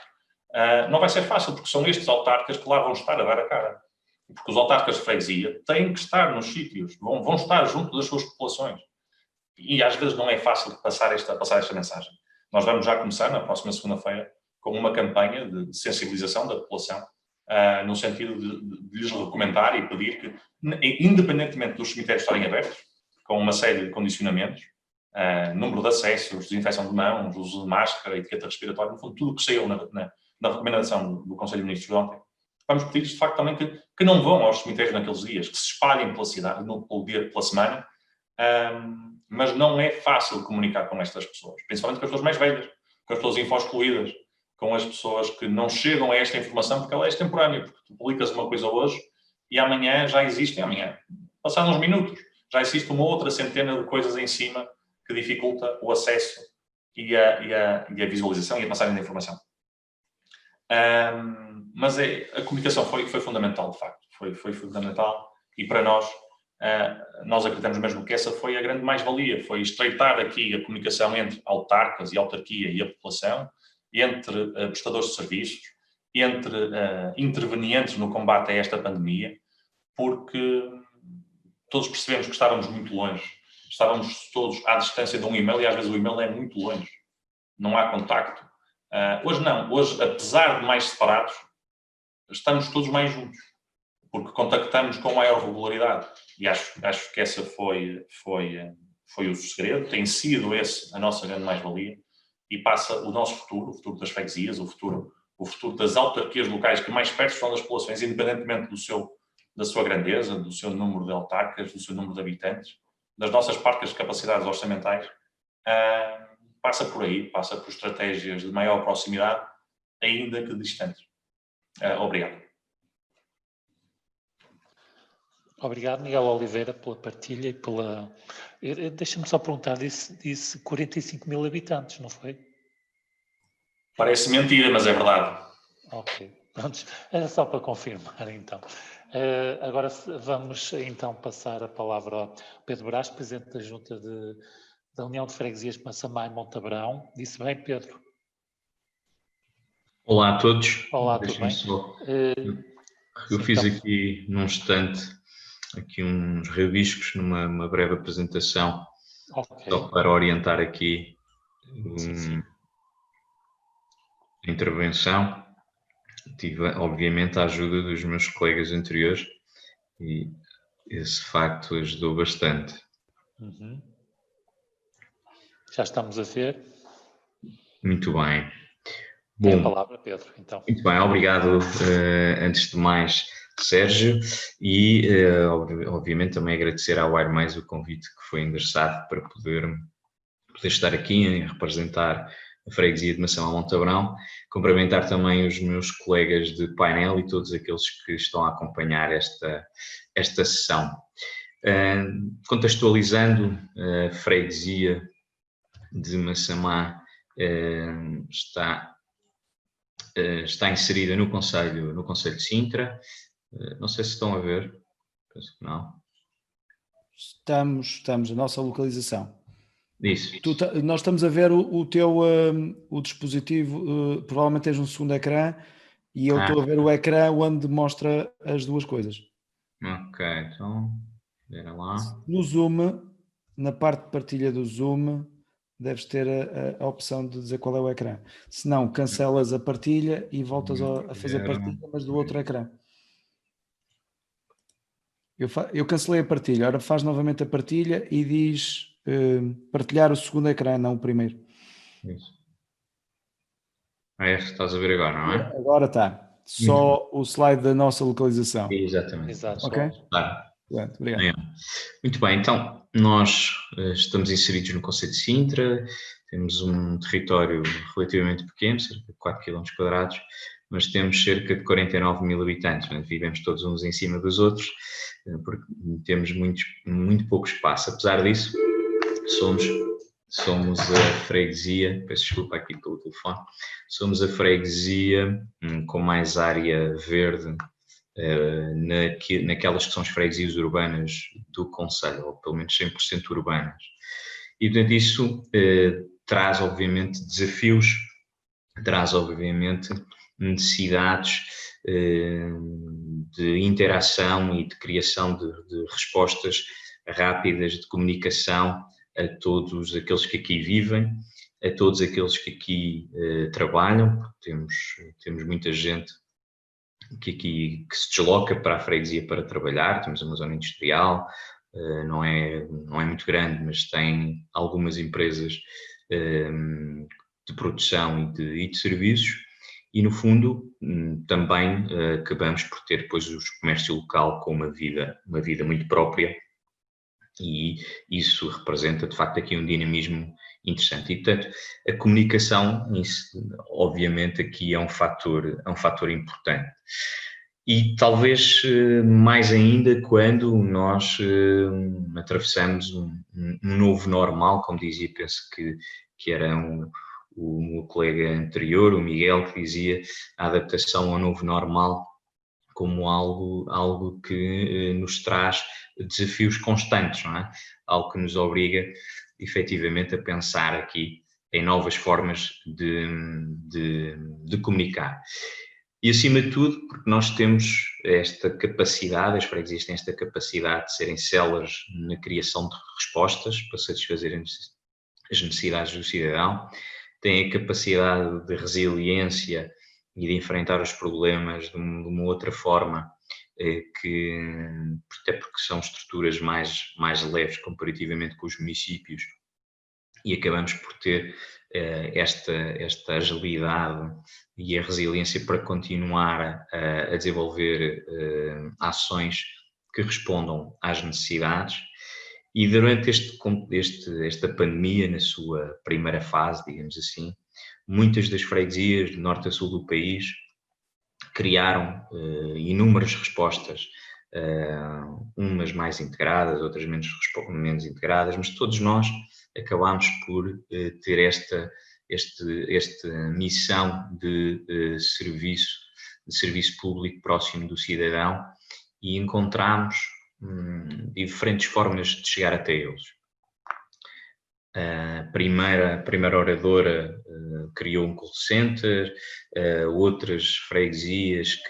Não vai ser fácil, porque são estes autarcas que lá vão estar a dar a cara. Porque os autarcas de freguesia têm que estar nos sítios, vão estar junto das suas populações. E às vezes não é fácil passar esta mensagem. Nós vamos já começar, na próxima segunda-feira, com uma campanha de sensibilização da população, no sentido de lhes recomendar e pedir que, independentemente dos cemitérios estarem abertos, com uma série de condicionamentos, número de acessos, desinfecção de mãos, uso de máscara, etiqueta respiratória, no fundo, tudo o que saiu na recomendação do Conselho de Ministros de ontem, vamos pedir de facto também que não vão aos cemitérios naqueles dias, que se espalhem pela cidade, pela semana, mas não é fácil comunicar com estas pessoas, principalmente com as pessoas mais velhas, com as pessoas info-excluídas, com as pessoas que não chegam a esta informação porque ela é extemporânea, porque tu publicas uma coisa hoje e amanhã já existem, passados uns minutos, já existe uma outra centena de coisas em cima que dificulta o acesso e a visualização e a passagem da informação. Mas a comunicação foi fundamental, de facto. Foi fundamental e para nós acreditamos mesmo que essa foi a grande mais-valia, foi estreitar aqui a comunicação entre autarcas e autarquia e a população, entre prestadores de serviços, entre intervenientes no combate a esta pandemia, porque todos percebemos que estávamos muito longe. Estávamos todos à distância de um e-mail e às vezes o e-mail é muito longe. Não há contacto. Hoje não. Hoje, apesar de mais separados, estamos todos mais juntos. Porque contactamos com maior regularidade. E acho que essa foi o segredo. Tem sido esse a nossa grande mais-valia. E passa o nosso futuro, o futuro das freguesias, o futuro das autarquias locais que mais perto estão das populações, independentemente da sua grandeza, do seu número de autarcas, do seu número de habitantes, das nossas parcas de capacidades orçamentais, passa por aí, passa por estratégias de maior proximidade, ainda que distantes. Obrigado. Obrigado, Miguel Oliveira, pela partilha e pela... Deixa-me só perguntar, disse 45 mil habitantes, não foi? Parece mentira, mas é verdade. Ok, pronto. Era só para confirmar, então. Agora vamos, então, passar a palavra ao Pedro Brás, Presidente da Junta da União de Freguesias de Massamá e Montabrão. Disse bem, Pedro? Olá a todos. Olá, tudo bem? Eu fiz aqui num instante aqui uns rabiscos numa breve apresentação, só para orientar aqui intervenção. Tive, obviamente, a ajuda dos meus colegas anteriores e esse facto ajudou bastante. Uhum. Já estamos a ver. Muito bem. Tem a Bom, palavra, Pedro, então. muito bem, obrigado, antes de mais, Sérgio, e obviamente também agradecer ao WireMais o convite que foi endereçado para poder estar aqui e representar a freguesia de Mação à Montabrão, cumprimentar também os meus colegas de painel e todos aqueles que estão a acompanhar esta sessão. Contextualizando, a freguesia de Massamá está inserida no Conselho de Sintra. Não sei se estão a ver, penso que não. Estamos, a nossa localização. Isso. Nós estamos a ver o teu o dispositivo, provavelmente tens um segundo ecrã, e eu estou a ver o ecrã onde mostra as duas coisas. Ok, então, espera lá. No Zoom, na parte de partilha do Zoom, deves ter a opção de dizer qual é o ecrã. Se não, cancelas a partilha e voltas a fazer partilha, mas do outro ecrã. Eu cancelei a partilha, agora faz novamente a partilha e diz partilhar o segundo ecrã, não o primeiro. Isso. É, estás a ver agora, não é? Agora está. Só o slide da nossa localização. Exatamente. Exato. Ok? Claro. Obrigado. Muito bem, então nós estamos inseridos no Concelho de Sintra, temos um território relativamente pequeno, cerca de 4 km², mas temos cerca de 49 mil habitantes, né? Vivemos todos uns em cima dos outros, porque temos muito pouco espaço. Apesar disso, somos a freguesia, peço desculpa aqui pelo telefone, somos a freguesia com mais área verde naquelas que são as freguesias urbanas do concelho, ou pelo menos 100% urbanas. E, portanto, isso traz, obviamente, desafios, traz, obviamente, necessidades de interação e de criação de respostas rápidas de comunicação a todos aqueles que aqui vivem, a todos aqueles que aqui trabalham. Temos muita gente que se desloca para a freguesia para trabalhar. Temos uma zona industrial, não é muito grande, mas tem algumas empresas de produção e de serviços, e no fundo também acabamos por ter depois o comércio local com uma vida muito própria, e isso representa de facto aqui um dinamismo interessante. E portanto a comunicação, obviamente, aqui é um fator importante. E talvez mais ainda quando nós atravessamos um novo normal, como dizia, penso que era o meu colega anterior, o Miguel, que dizia a adaptação ao novo normal como algo que nos traz desafios constantes, não é? Algo que nos obriga efetivamente a pensar aqui em novas formas de comunicar. E acima de tudo, porque nós temos esta capacidade, as freguesias têm esta capacidade de serem células na criação de respostas para satisfazer as necessidades do cidadão, têm a capacidade de resiliência e de enfrentar os problemas de uma outra forma, até porque são estruturas mais leves comparativamente com os municípios, e acabamos por ter esta agilidade e a resiliência para continuar a desenvolver ações que respondam às necessidades. E durante esta pandemia, na sua primeira fase, digamos assim, muitas das freguesias de norte a sul do país criaram inúmeras respostas, umas mais integradas, outras menos integradas, mas todos nós acabámos por ter esta missão de serviço público próximo do cidadão, e encontramos diferentes formas de chegar até eles. A primeira oradora criou um call center, outras freguesias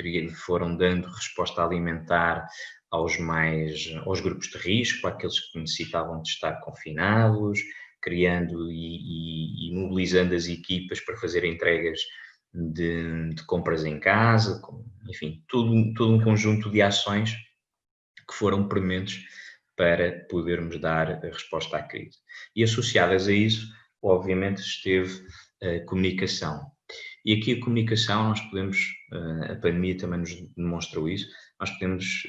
foram dando resposta alimentar aos grupos de risco, àqueles que necessitavam de estar confinados, criando e mobilizando as equipas para fazer entregas de compras em casa, enfim, todo um conjunto de ações que foram prementes para podermos dar a resposta à crise. E associadas a isso, obviamente, esteve a comunicação. E aqui a comunicação, nós podemos, a pandemia também nos demonstrou isso, nós podemos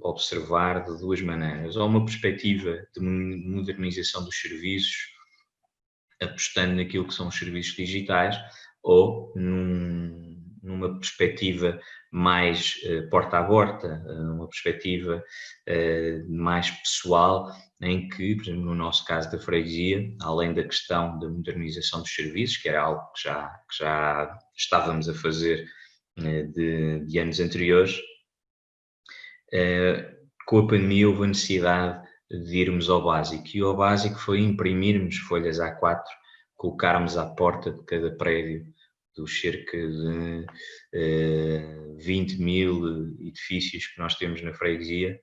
observar de duas maneiras. Ou uma perspectiva de modernização dos serviços, apostando naquilo que são os serviços digitais, ou numa perspectiva mais porta a porta, uma perspectiva mais pessoal, em que, por exemplo, no nosso caso da freguesia, além da questão da modernização dos serviços, que era algo que já estávamos a fazer de anos anteriores, com a pandemia houve a necessidade de irmos ao básico, e o básico foi imprimirmos folhas A4, colocarmos à porta de cada prédio dos cerca de 20 mil edifícios que nós temos na freguesia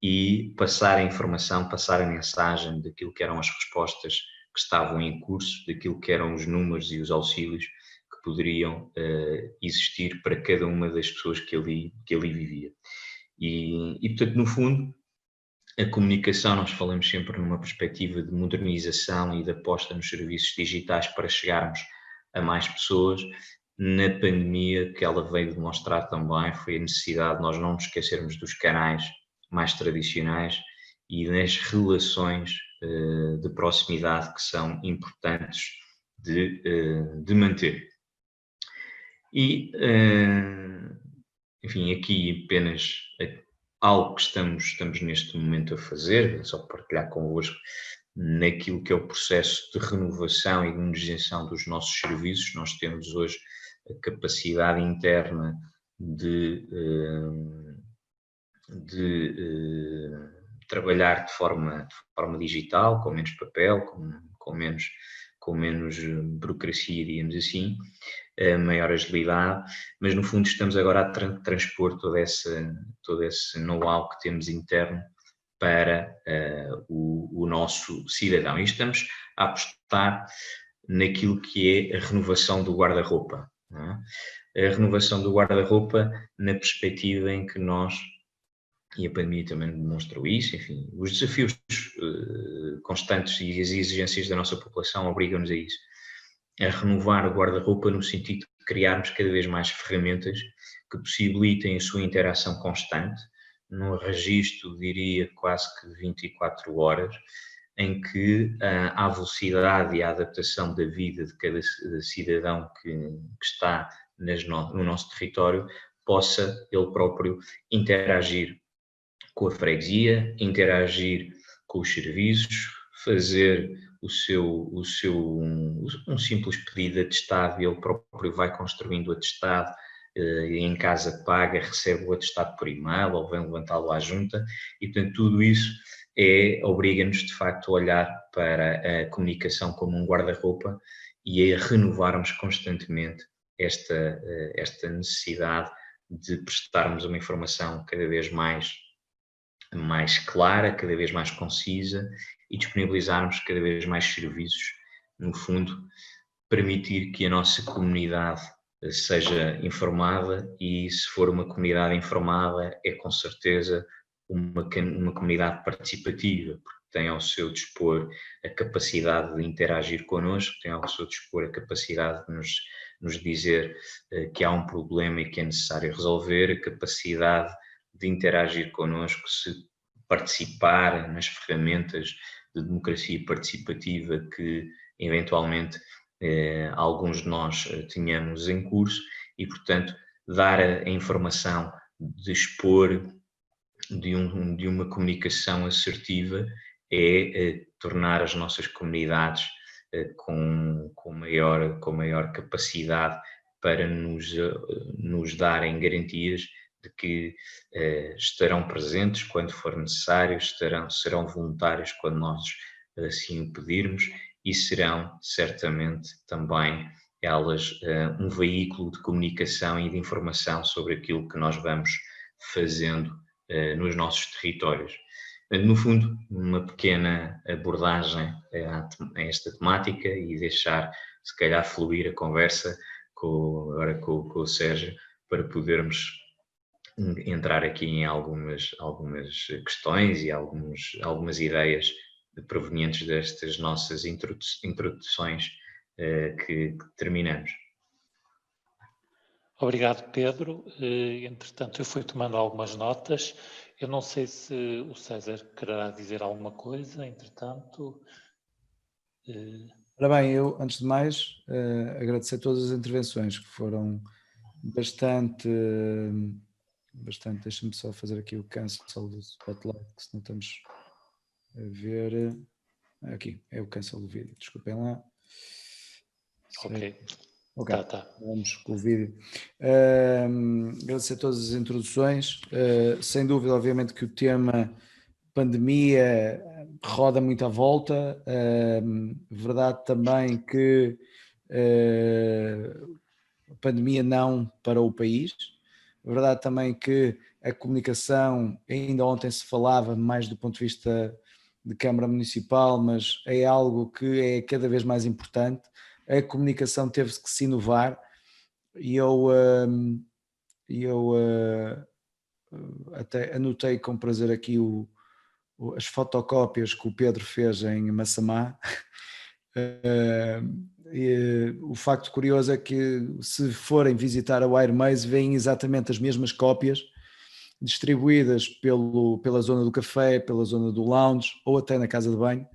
e passar a informação, passar a mensagem daquilo que eram as respostas que estavam em curso, daquilo que eram os números e os auxílios que poderiam existir para cada uma das pessoas que ali vivia. E, portanto, no fundo, a comunicação, nós falamos sempre numa perspectiva de modernização e de aposta nos serviços digitais para chegarmos a mais pessoas. Na pandemia, que ela veio demonstrar também, foi a necessidade de nós não nos esquecermos dos canais mais tradicionais e das relações de proximidade que são importantes de manter. E, enfim, aqui apenas algo que estamos neste momento a fazer, só partilhar convosco, naquilo que é o processo de renovação e de modernização dos nossos serviços. Nós temos hoje a capacidade interna de trabalhar de forma digital, com menos papel, com menos burocracia, digamos assim, maior agilidade, mas no fundo estamos agora a transpor todo esse know-how que temos interno para o nosso cidadão. E estamos a apostar naquilo que é a renovação do guarda-roupa. A renovação do guarda-roupa na perspectiva em que nós, e a pandemia também demonstrou isso, enfim, os desafios constantes e as exigências da nossa população obrigam-nos a isso, a renovar o guarda-roupa no sentido de criarmos cada vez mais ferramentas que possibilitem a sua interação constante, num registro, diria, quase que 24 horas, em que a velocidade e a adaptação da vida de cada cidadão que está no nosso território possa ele próprio interagir com a freguesia, interagir com os serviços, fazer um simples pedido de atestado e ele próprio vai construindo o atestado, em casa paga, recebe o atestado por e-mail ou vem levantá-lo à junta e, portanto, tudo isso obriga-nos de facto a olhar para a comunicação como um guarda-roupa e a renovarmos constantemente esta necessidade de prestarmos uma informação cada vez mais clara, cada vez mais concisa e disponibilizarmos cada vez mais serviços, no fundo, permitir que a nossa comunidade seja informada e, se for uma comunidade informada, é com certeza uma comunidade participativa, porque tem ao seu dispor a capacidade de interagir connosco, tem ao seu dispor a capacidade de nos dizer que há um problema e que é necessário resolver, a capacidade de interagir connosco, se participar nas ferramentas de democracia participativa que eventualmente alguns de nós tínhamos em curso e, portanto, dar a informação, dispor de uma comunicação assertiva é tornar as nossas comunidades com maior capacidade para nos darem garantias de que estarão presentes quando for necessário, serão voluntários quando nós assim o pedirmos e serão certamente também elas um veículo de comunicação e de informação sobre aquilo que nós vamos fazendo nos nossos territórios. No fundo, uma pequena abordagem a esta temática e deixar, se calhar, fluir a conversa agora com o Sérgio, para podermos entrar aqui em algumas questões e algumas ideias provenientes destas nossas introduções que terminamos. Obrigado, Pedro. Entretanto, eu fui tomando algumas notas. Eu não sei se o César quererá dizer alguma coisa, entretanto. Ora bem, eu, antes de mais, agradecer todas as intervenções que foram bastante. Deixa-me só fazer aqui o cancel do Spotlight, que senão estamos a ver. Aqui, é o cancel do vídeo, desculpem lá. Ok. Ok, Tá. vamos com o vídeo. Agradecer todas as introduções. Sem dúvida, obviamente, que o tema pandemia roda muito à volta. Verdade também que a pandemia não parou o país. Verdade também que a comunicação, ainda ontem se falava mais do ponto de vista de Câmara Municipal, mas é algo que é cada vez mais importante. A comunicação teve que se inovar e eu até anotei com prazer aqui as fotocópias que o Pedro fez em Massamá. O facto curioso é que, se forem visitar a WireMaze, veem exatamente as mesmas cópias distribuídas pela zona do café, pela zona do lounge ou até na casa de banho,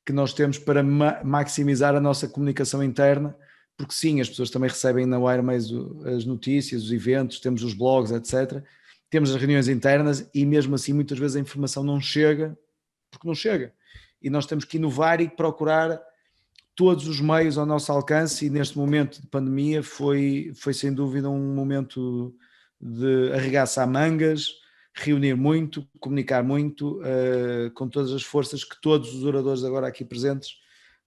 que nós temos para maximizar a nossa comunicação interna, porque sim, as pessoas também recebem na WireMaze as notícias, os eventos, temos os blogs, etc. Temos as reuniões internas e mesmo assim muitas vezes a informação não chega, porque não chega. E nós temos que inovar e procurar todos os meios ao nosso alcance, e neste momento de pandemia foi sem dúvida um momento de arregaçar mangas, reunir muito, comunicar muito, com todas as forças que todos os oradores agora aqui presentes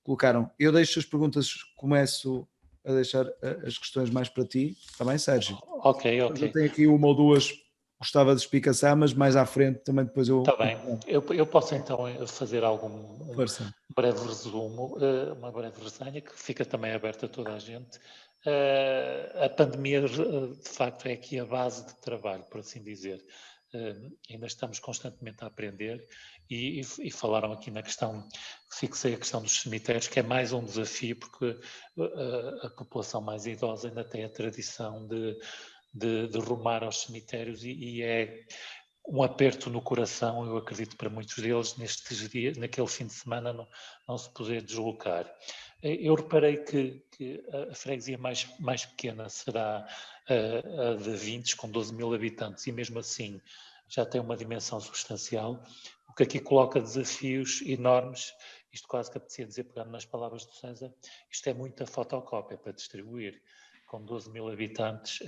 colocaram. Eu deixo as perguntas, começo a deixar as questões mais para ti, está bem, Sérgio? Ok. Eu tenho aqui uma ou duas, gostava de explicação, mas mais à frente também depois eu... Está bem. Eu posso então fazer Força. breve resumo, uma breve resenha que fica também aberta a toda a gente. A pandemia, de facto, é aqui a base de trabalho, por assim dizer. Ainda estamos constantemente a aprender e falaram aqui na questão, fixei a questão dos cemitérios, que é mais um desafio, porque a população mais idosa ainda tem a tradição de rumar aos cemitérios e é um aperto no coração, eu acredito, para muitos deles, nestes dias, naquele fim de semana, não se poder deslocar. Eu reparei que a freguesia mais pequena será a de Vintes, com 12 mil habitantes, e mesmo assim já tem uma dimensão substancial, o que aqui coloca desafios enormes. Isto quase que apetecia dizer, pegando nas palavras do César, isto é muita fotocópia para distribuir, com 12 mil habitantes.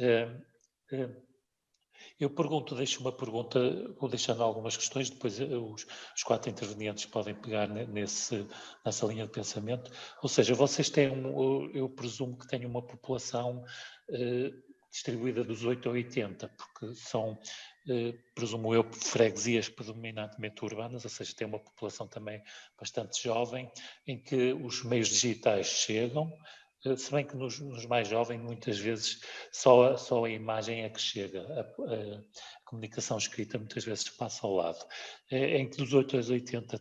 Eu deixo uma pergunta, vou deixando algumas questões, depois os quatro intervenientes podem pegar nessa linha de pensamento. Ou seja, vocês têm, eu presumo que têm uma população distribuída dos 8 a 80, porque são, presumo eu, freguesias predominantemente urbanas, ou seja, tem uma população também bastante jovem, em que os meios digitais chegam, se bem que nos mais jovens, muitas vezes, só a imagem é que chega, a comunicação escrita muitas vezes passa ao lado. Em que dos 8 aos 80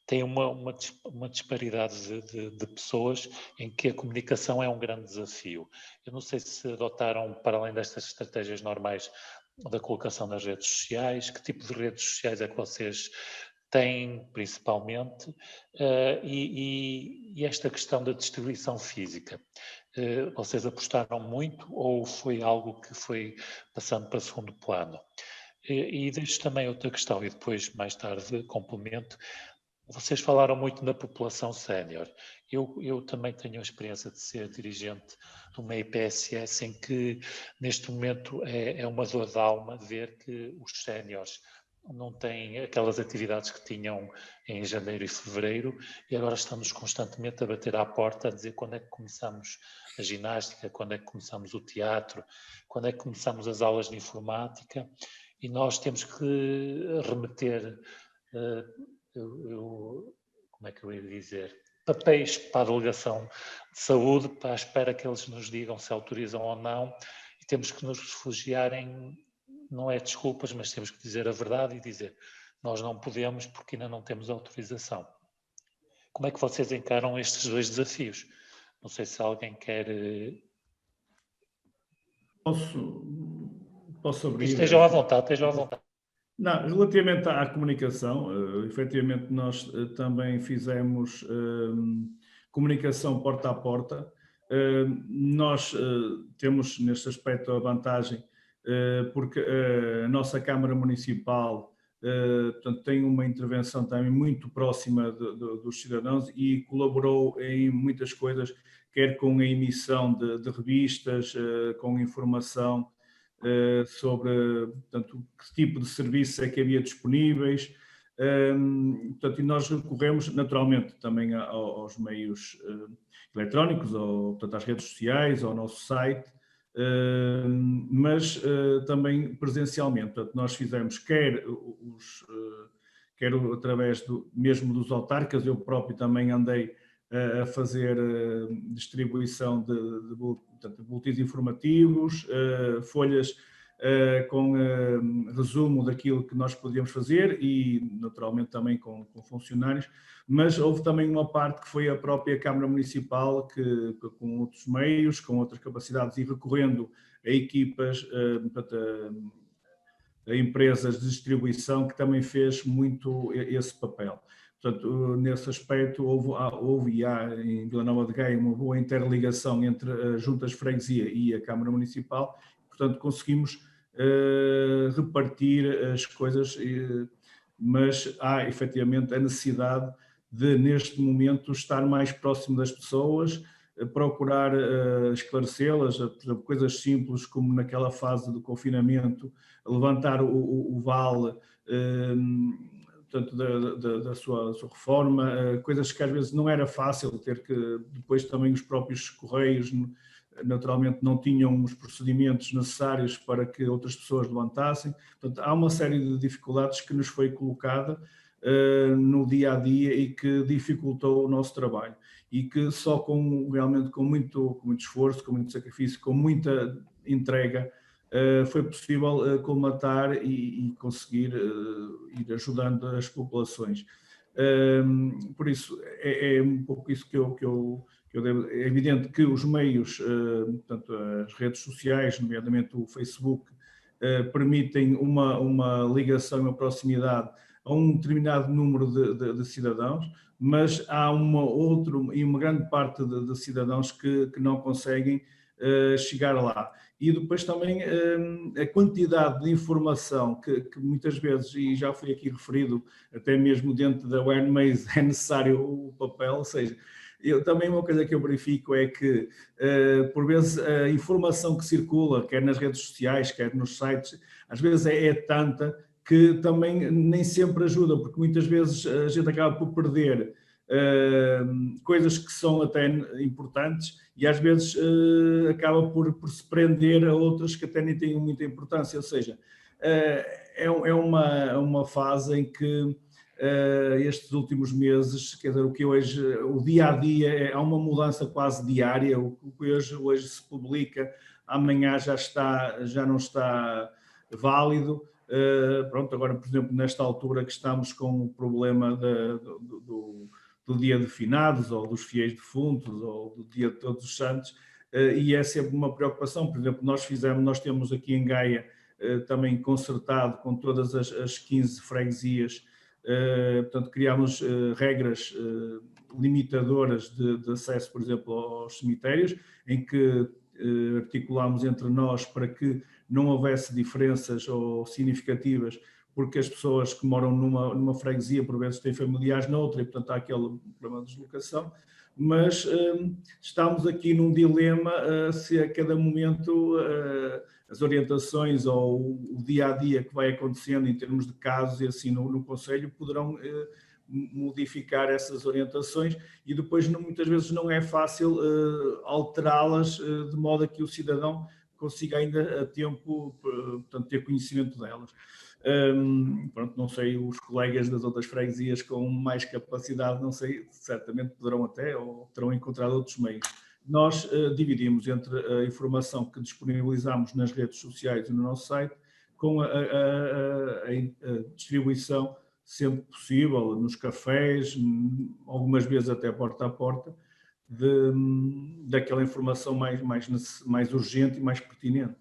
tem uma disparidade de pessoas em que a comunicação é um grande desafio. Eu não sei se adotaram, para além destas estratégias normais da colocação nas redes sociais, que tipo de redes sociais é que vocês têm, principalmente, e esta questão da distribuição física. Vocês apostaram muito ou foi algo que foi passando para segundo plano? E deixo também outra questão, e depois, mais tarde, complemento. Vocês falaram muito na população sénior. Eu também tenho a experiência de ser dirigente de uma IPSS em que, neste momento, é uma dor de alma ver que os séniores não têm aquelas atividades que tinham em janeiro e fevereiro, e agora estamos constantemente a bater à porta a dizer quando é que começamos a ginástica, quando é que começamos o teatro, quando é que começamos as aulas de informática, e nós temos que remeter... como é que eu ia dizer? papéis para a delegação de saúde, para a espera que eles nos digam se autorizam ou não, e temos que nos refugiar em, não é desculpas, mas temos que dizer a verdade e dizer, nós não podemos porque ainda não temos autorização. Como é que vocês encaram estes dois desafios? Não sei se alguém quer... Posso abrir? Estejam à vontade, estejam à vontade. Não, relativamente à comunicação, efetivamente nós também fizemos comunicação porta a porta. Nós temos neste aspecto a vantagem, porque a nossa Câmara Municipal portanto, tem uma intervenção também muito próxima dos cidadãos e colaborou em muitas coisas, quer com a emissão de revistas, com informação sobre, portanto, que tipo de serviços é que havia disponíveis. Portanto, e nós recorremos naturalmente também aos meios eletrónicos, portanto, às redes sociais, ao nosso site, mas também presencialmente. Portanto, nós fizemos quer através mesmo dos autarcas, eu próprio também andei a fazer distribuição de boletins informativos, folhas com resumo daquilo que nós podíamos fazer e naturalmente também com funcionários, mas houve também uma parte que foi a própria Câmara Municipal que com outros meios, com outras capacidades e recorrendo a equipas, a empresas de distribuição que também fez muito esse papel. Portanto, nesse aspecto houve e há em Vila Nova de Gaia uma boa interligação entre as juntas de freguesia e a Câmara Municipal, portanto conseguimos repartir as coisas, mas há efetivamente a necessidade de neste momento estar mais próximo das pessoas, procurar esclarecê-las, por exemplo, coisas simples como naquela fase do confinamento, levantar o vale, portanto, da sua reforma, coisas que às vezes não era fácil, ter que depois também os próprios correios naturalmente não tinham os procedimentos necessários para que outras pessoas levantassem. Portanto, há uma série de dificuldades que nos foi colocada no dia a dia e que dificultou o nosso trabalho e que só realmente com muito esforço, com muito sacrifício, com muita entrega foi possível colmatar e conseguir ir ajudando as populações. Por isso, é um pouco isso que eu devo. É evidente que os meios, portanto, as redes sociais, nomeadamente o Facebook, permitem uma ligação e uma proximidade a um determinado número de cidadãos, mas há uma grande parte de cidadãos que não conseguem chegar lá. E depois também a quantidade de informação que muitas vezes, e já foi aqui referido, até mesmo dentro da WNMAIS é necessário o papel, ou seja, também uma coisa que eu verifico é que, por vezes, a informação que circula, quer nas redes sociais, quer nos sites, às vezes é tanta que também nem sempre ajuda, porque muitas vezes a gente acaba por perder coisas que são até importantes e às vezes acaba por se prender a outras que até nem têm muita importância, ou seja, é uma fase em que estes últimos meses, quer dizer, o que hoje, o dia a dia, há uma mudança quase diária, o que hoje se publica, amanhã já não está válido. Pronto, agora, por exemplo, nesta altura que estamos com o problema do dia de finados, ou dos fiéis defuntos, ou do dia de Todos os Santos, e é sempre uma preocupação. Por exemplo, nós temos aqui em Gaia também concertado com todas as 15 freguesias, portanto, criámos regras limitadoras de acesso, por exemplo, aos cemitérios, em que articulámos entre nós para que não houvesse diferenças ou significativas, porque as pessoas que moram numa freguesia, por vezes, têm familiares noutra, e, portanto, há aquele problema de deslocação. Mas estamos aqui num dilema se a cada momento as orientações ou o dia-a-dia que vai acontecendo em termos de casos e assim no Conselho poderão modificar essas orientações e depois muitas vezes não é fácil alterá-las de modo a que o cidadão consiga ainda a tempo, portanto, ter conhecimento delas. Pronto, não sei, os colegas das outras freguesias com mais capacidade, não sei, certamente poderão até ou terão encontrado outros meios. Nós dividimos entre a informação que disponibilizamos nas redes sociais e no nosso site com a distribuição sempre possível, nos cafés, algumas vezes até porta a porta, daquela informação mais urgente e mais pertinente.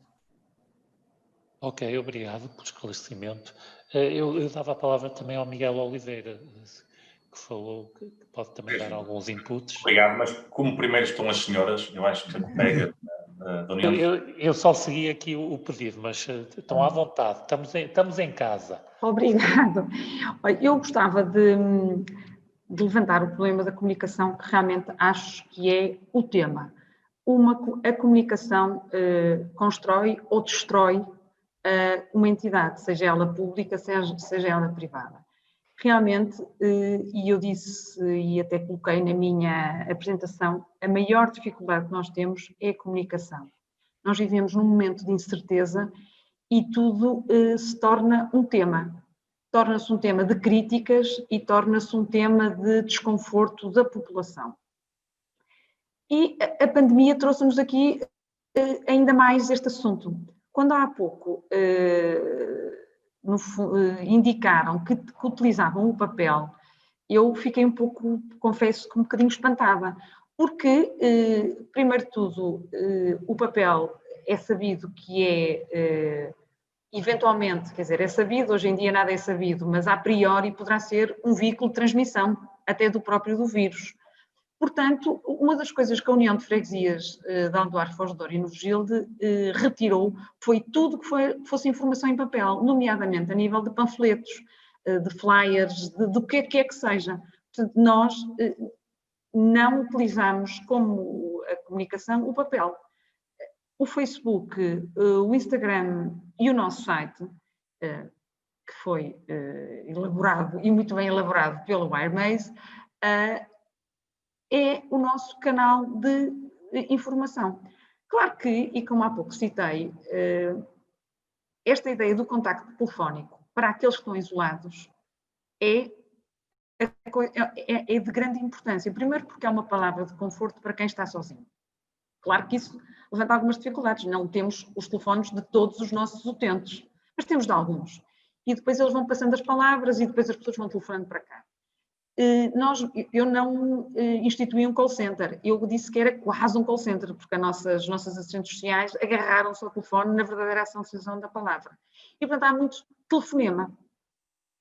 Ok, obrigado pelo esclarecimento. Eu dava a palavra também ao Miguel Oliveira, que falou que pode também dar alguns inputs. Obrigado, mas como primeiro estão as senhoras, eu acho que a colega da União... Eu só segui aqui o pedido, mas estão à vontade, estamos em casa. Obrigado. Eu gostava de levantar o problema da comunicação, que realmente acho que é o tema. A comunicação constrói ou destrói uma entidade, seja ela pública, seja ela privada. Realmente, e eu disse e até coloquei na minha apresentação, a maior dificuldade que nós temos é a comunicação. Nós vivemos num momento de incerteza e tudo se torna um tema. Torna-se um tema de críticas e torna-se um tema de desconforto da população. E a pandemia trouxe-nos aqui ainda mais este assunto. Quando há pouco indicaram que utilizavam o papel, eu fiquei um pouco, confesso que um bocadinho espantada, porque, primeiro de tudo, o papel é sabido que é, eventualmente, quer dizer, é sabido, hoje em dia nada é sabido, mas a priori poderá ser um veículo de transmissão, até do próprio do vírus. Portanto, uma das coisas que a União de Freguesias de Aldoar, Foz do Douro e Novo Gilde retirou foi tudo que fosse informação em papel, nomeadamente a nível de panfletos, de flyers, do que é que seja. Portanto, nós não utilizamos como a comunicação o papel. O Facebook, o Instagram e o nosso site, que foi elaborado e muito bem elaborado pelo Wiremaze, é o nosso canal de informação. Claro que, e como há pouco citei, esta ideia do contacto telefónico para aqueles que estão isolados é de grande importância. Primeiro porque é uma palavra de conforto para quem está sozinho. Claro que isso levanta algumas dificuldades. Não temos os telefones de todos os nossos utentes, mas temos de alguns. E depois eles vão passando as palavras e depois as pessoas vão telefonando para cá. Eu não instituí um call center, eu disse que era quase um call center, porque as nossas assistentes sociais agarraram-se ao telefone na verdadeira ação da palavra. E, portanto, há muito telefonema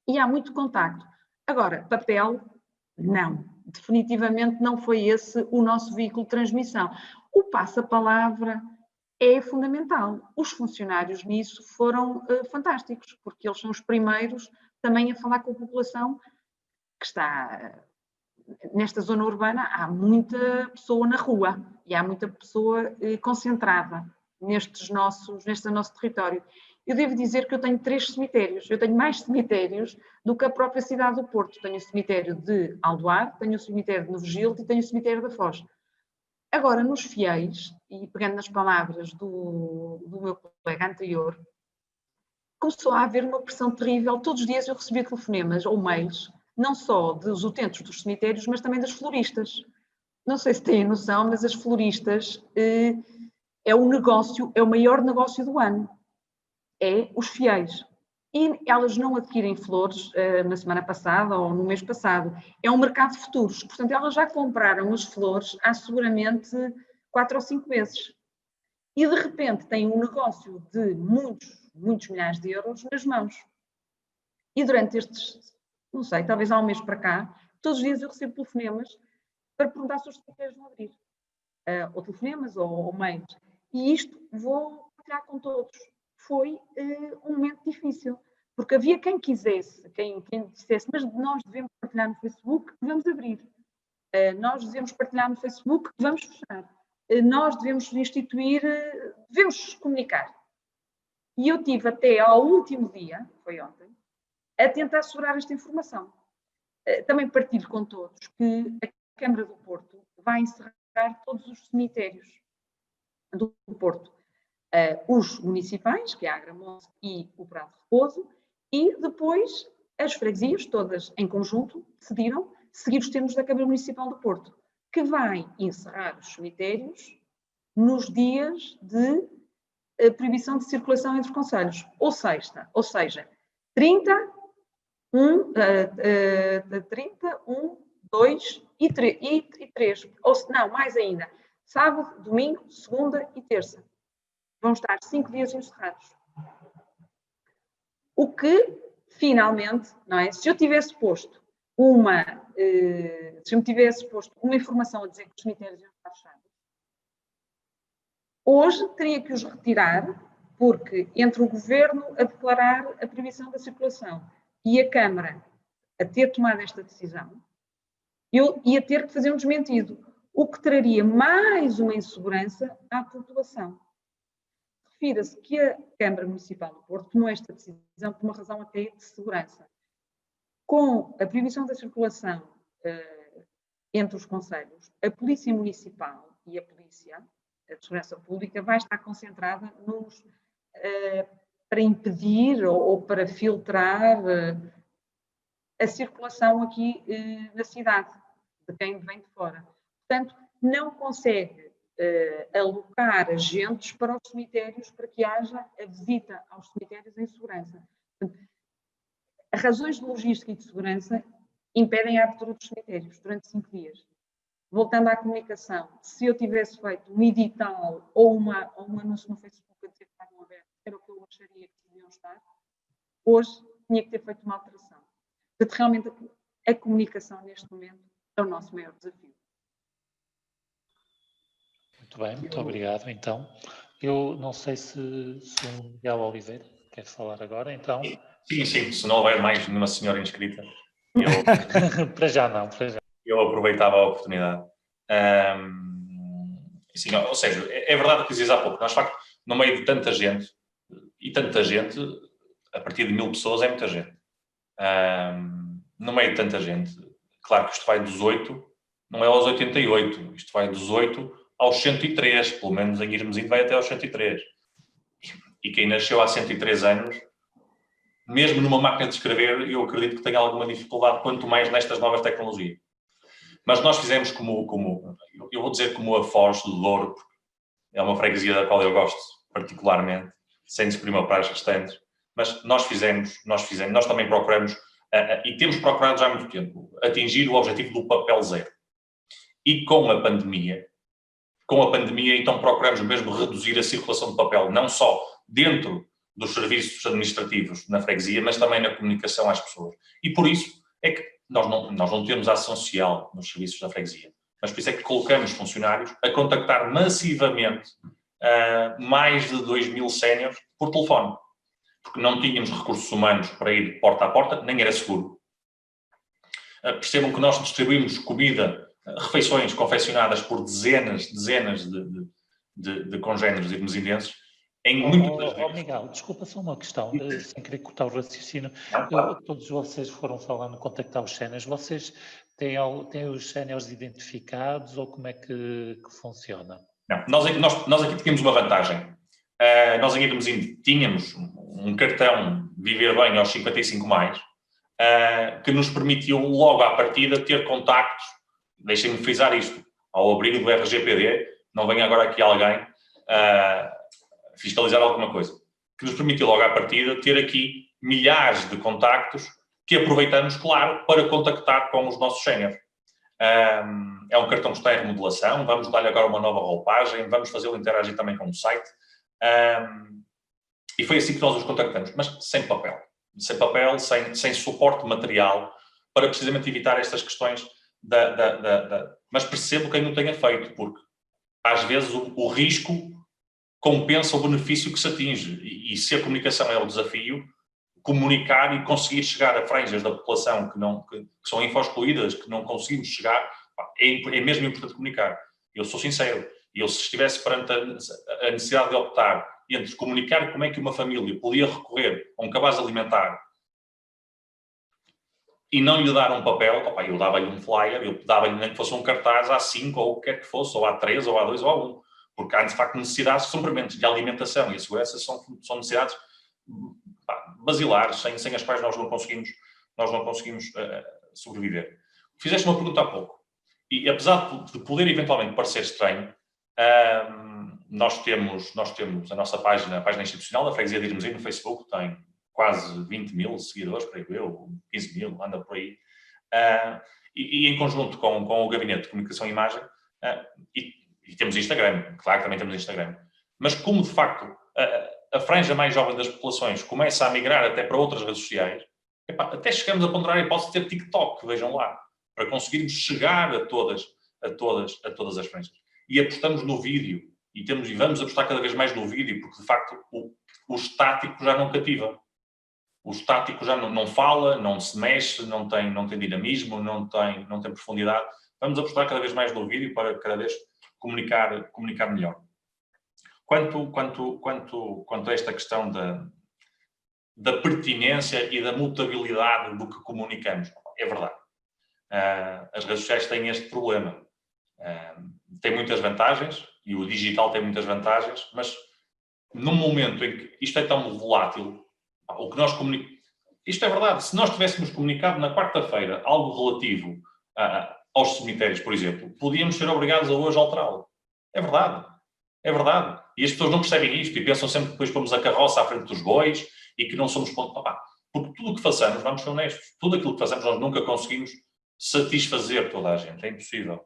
e há muito contacto. Agora, papel, não. Definitivamente não foi esse o nosso veículo de transmissão. O passa-palavra é fundamental. Os funcionários nisso foram fantásticos, porque eles são os primeiros também a falar com a população que está nesta zona urbana. Há muita pessoa na rua e há muita pessoa concentrada neste nosso território. Eu devo dizer que eu tenho 3 cemitérios, eu tenho mais cemitérios do que a própria cidade do Porto. Tenho o cemitério de Aldoar, tenho o cemitério de Novo Gilde e tenho o cemitério da Foz. Agora, nos fiéis, e pegando nas palavras do meu colega anterior, começou a haver uma pressão terrível. Todos os dias eu recebia telefonemas ou mails, não só dos utentes dos cemitérios, mas também das floristas. Não sei se têm noção, mas as floristas é o maior negócio do ano. É os fiéis. E elas não adquirem flores na semana passada ou no mês passado. É um mercado de futuros. Portanto, elas já compraram as flores há seguramente 4 ou 5 meses. E, de repente, têm um negócio de muitos milhares de euros nas mãos. E durante estes, não sei, talvez há um mês para cá, todos os dias eu recebo telefonemas para perguntar se os cemitérios vão abrir. Ou telefonemas ou mails. E isto vou partilhar com todos. Foi um momento difícil, porque havia quem quisesse, quem dissesse, mas nós devemos partilhar no Facebook, devemos abrir. Nós devemos partilhar no Facebook, devemos fechar. Nós devemos instituir, devemos comunicar. E eu tive até ao último dia, foi ontem, a tentar assegurar esta informação. Também partilho com todos que a Câmara do Porto vai encerrar todos os cemitérios do Porto. Os municipais, que é a Agramonte e o Prado de Repouso, E depois as freguesias, todas em conjunto, decidiram seguir os termos da Câmara Municipal do Porto, que vai encerrar os cemitérios nos dias de proibição de circulação entre os concelhos, ou seja, 30, 1, 2 e 3, ou não, mais ainda, sábado, domingo, segunda e terça. Vão estar 5 dias encerrados. O que, finalmente, não é? Se eu tivesse posto uma informação a dizer que os cemitérios iam estar fechados, hoje teria que os retirar, porque entre o Governo a declarar a proibição da circulação e a Câmara a ter tomado esta decisão, eu ia ter que fazer um desmentido, o que traria mais uma insegurança à população. Refira-se que a Câmara Municipal do Porto tomou esta decisão por uma razão até de segurança. Com a proibição da circulação entre os concelhos, a Polícia Municipal e a Polícia de Segurança Pública vai estar concentrada para impedir ou para filtrar a circulação aqui na cidade, de quem vem de fora. Portanto, não consegue alocar agentes para os cemitérios para que haja a visita aos cemitérios em segurança. Portanto, razões de logística e de segurança impedem a abertura dos cemitérios durante 5 dias. Voltando à comunicação, se eu tivesse feito um edital ou um anúncio no Facebook a dizer que estavam abertos, era o que eu acharia que deviam estar, hoje tinha que ter feito uma alteração. Portanto, realmente a comunicação neste momento é o nosso maior desafio. Muito bem, muito obrigado. Então, eu não sei se o Miguel Oliveira quer falar agora, então. Sim, se não houver mais nenhuma senhora inscrita, Para já não, para já. Eu aproveitava a oportunidade. Assim, ou seja, é verdade o que dizias há pouco. Nós, de facto, no meio de tanta gente, a partir de 1000 pessoas é muita gente. No meio de tanta gente, claro que isto vai dos 8, não é aos 88, isto vai dos 8 aos 103, pelo menos em Irmezinho vai até aos 103. E quem nasceu há 103 anos, mesmo numa máquina de escrever, eu acredito que tenha alguma dificuldade, quanto mais nestas novas tecnologias. Mas nós fizemos eu vou dizer como a Foz do Douro, porque é uma freguesia da qual eu gosto particularmente, sem desprimir para as restantes, mas nós também procuramos, e temos procurado já há muito tempo, atingir o objetivo do papel zero. E com a pandemia, então procuramos mesmo reduzir a circulação de papel, não só dentro dos serviços administrativos na freguesia, mas também na comunicação às pessoas. E por isso é que nós não temos ação social nos serviços da freguesia, mas por isso é que colocamos funcionários a contactar massivamente mais de 2000 séniores por telefone, porque não tínhamos recursos humanos para ir porta a porta, nem era seguro. Percebam que nós distribuímos comida, refeições confeccionadas por dezenas de congéneres irmesindenses, em muitas vezes. Miguel, desculpa só uma questão, sem querer cortar o raciocínio. Todos vocês foram falando, contactar os séniores. Vocês têm os séniores identificados ou como é que funciona? Não, nós aqui tínhamos uma vantagem. Nós em Irmesinho tínhamos um cartão Viver Bem aos 55 mais, que nos permitiu logo à partida ter contactos, deixem-me frisar isto, ao abrigo do RGPD, não venha agora aqui alguém fiscalizar alguma coisa, que nos permitiu logo à partida ter aqui milhares de contactos que aproveitamos, claro, para contactar com os nossos séniores. É um cartão que está em remodelação, vamos dar-lhe agora uma nova roupagem, vamos fazê-lo interagir também com o site. E foi assim que nós os contactamos, mas sem papel, sem suporte material, para precisamente evitar estas questões Mas percebo quem o tenha feito, porque às vezes o risco compensa o benefício que se atinge. E se a comunicação é o desafio, comunicar e conseguir chegar a franjas da população que são info-excluídas, que não conseguimos chegar, é mesmo importante comunicar. Eu sou sincero, se estivesse perante a necessidade de optar entre comunicar como é que uma família podia recorrer a um cabaz alimentar e não lhe dar um papel, eu dava-lhe um flyer, eu dava-lhe nem que fosse um cartaz A5 ou o que quer que fosse, ou A3, ou A2, ou A1, porque há de facto necessidades que são prementes de alimentação, e a segurança são necessidades basilares, sem as quais nós não conseguimos sobreviver. Fizeste uma pergunta há pouco, e apesar de poder eventualmente parecer estranho, nós temos a nossa página, a página institucional da Freguesia de Irmezinho no Facebook, tem quase 20 mil seguidores, creio eu, 15 mil, anda por aí. E em conjunto com o Gabinete de Comunicação e Imagem, e temos Instagram, claro que também temos Instagram, mas como de facto a franja mais jovem das populações começa a migrar até para outras redes sociais, até chegamos a ponderar a hipótese de ter TikTok, vejam lá, para conseguirmos chegar a todas as franjas. E apostamos no vídeo, e vamos apostar cada vez mais no vídeo, porque de facto o estático já não cativa. O estático já não fala, não se mexe, não tem dinamismo, não tem profundidade. Vamos apostar cada vez mais no vídeo para cada vez comunicar melhor. Quanto a esta questão da pertinência e da mutabilidade do que comunicamos, é verdade. As redes sociais têm este problema. Tem muitas vantagens, e o digital tem muitas vantagens, mas num momento em que isto é tão volátil, o que nós comunicamos... Isto é verdade. Se nós tivéssemos comunicado na quarta-feira algo relativo aos cemitérios, por exemplo, podíamos ser obrigados a hoje alterá-lo. É verdade. É verdade. E as pessoas não percebem isto e pensam sempre que depois pomos a carroça à frente dos bois e que não somos ponto... Porque tudo o que façamos, vamos ser honestos, tudo aquilo que fazemos nós nunca conseguimos satisfazer toda a gente. É impossível.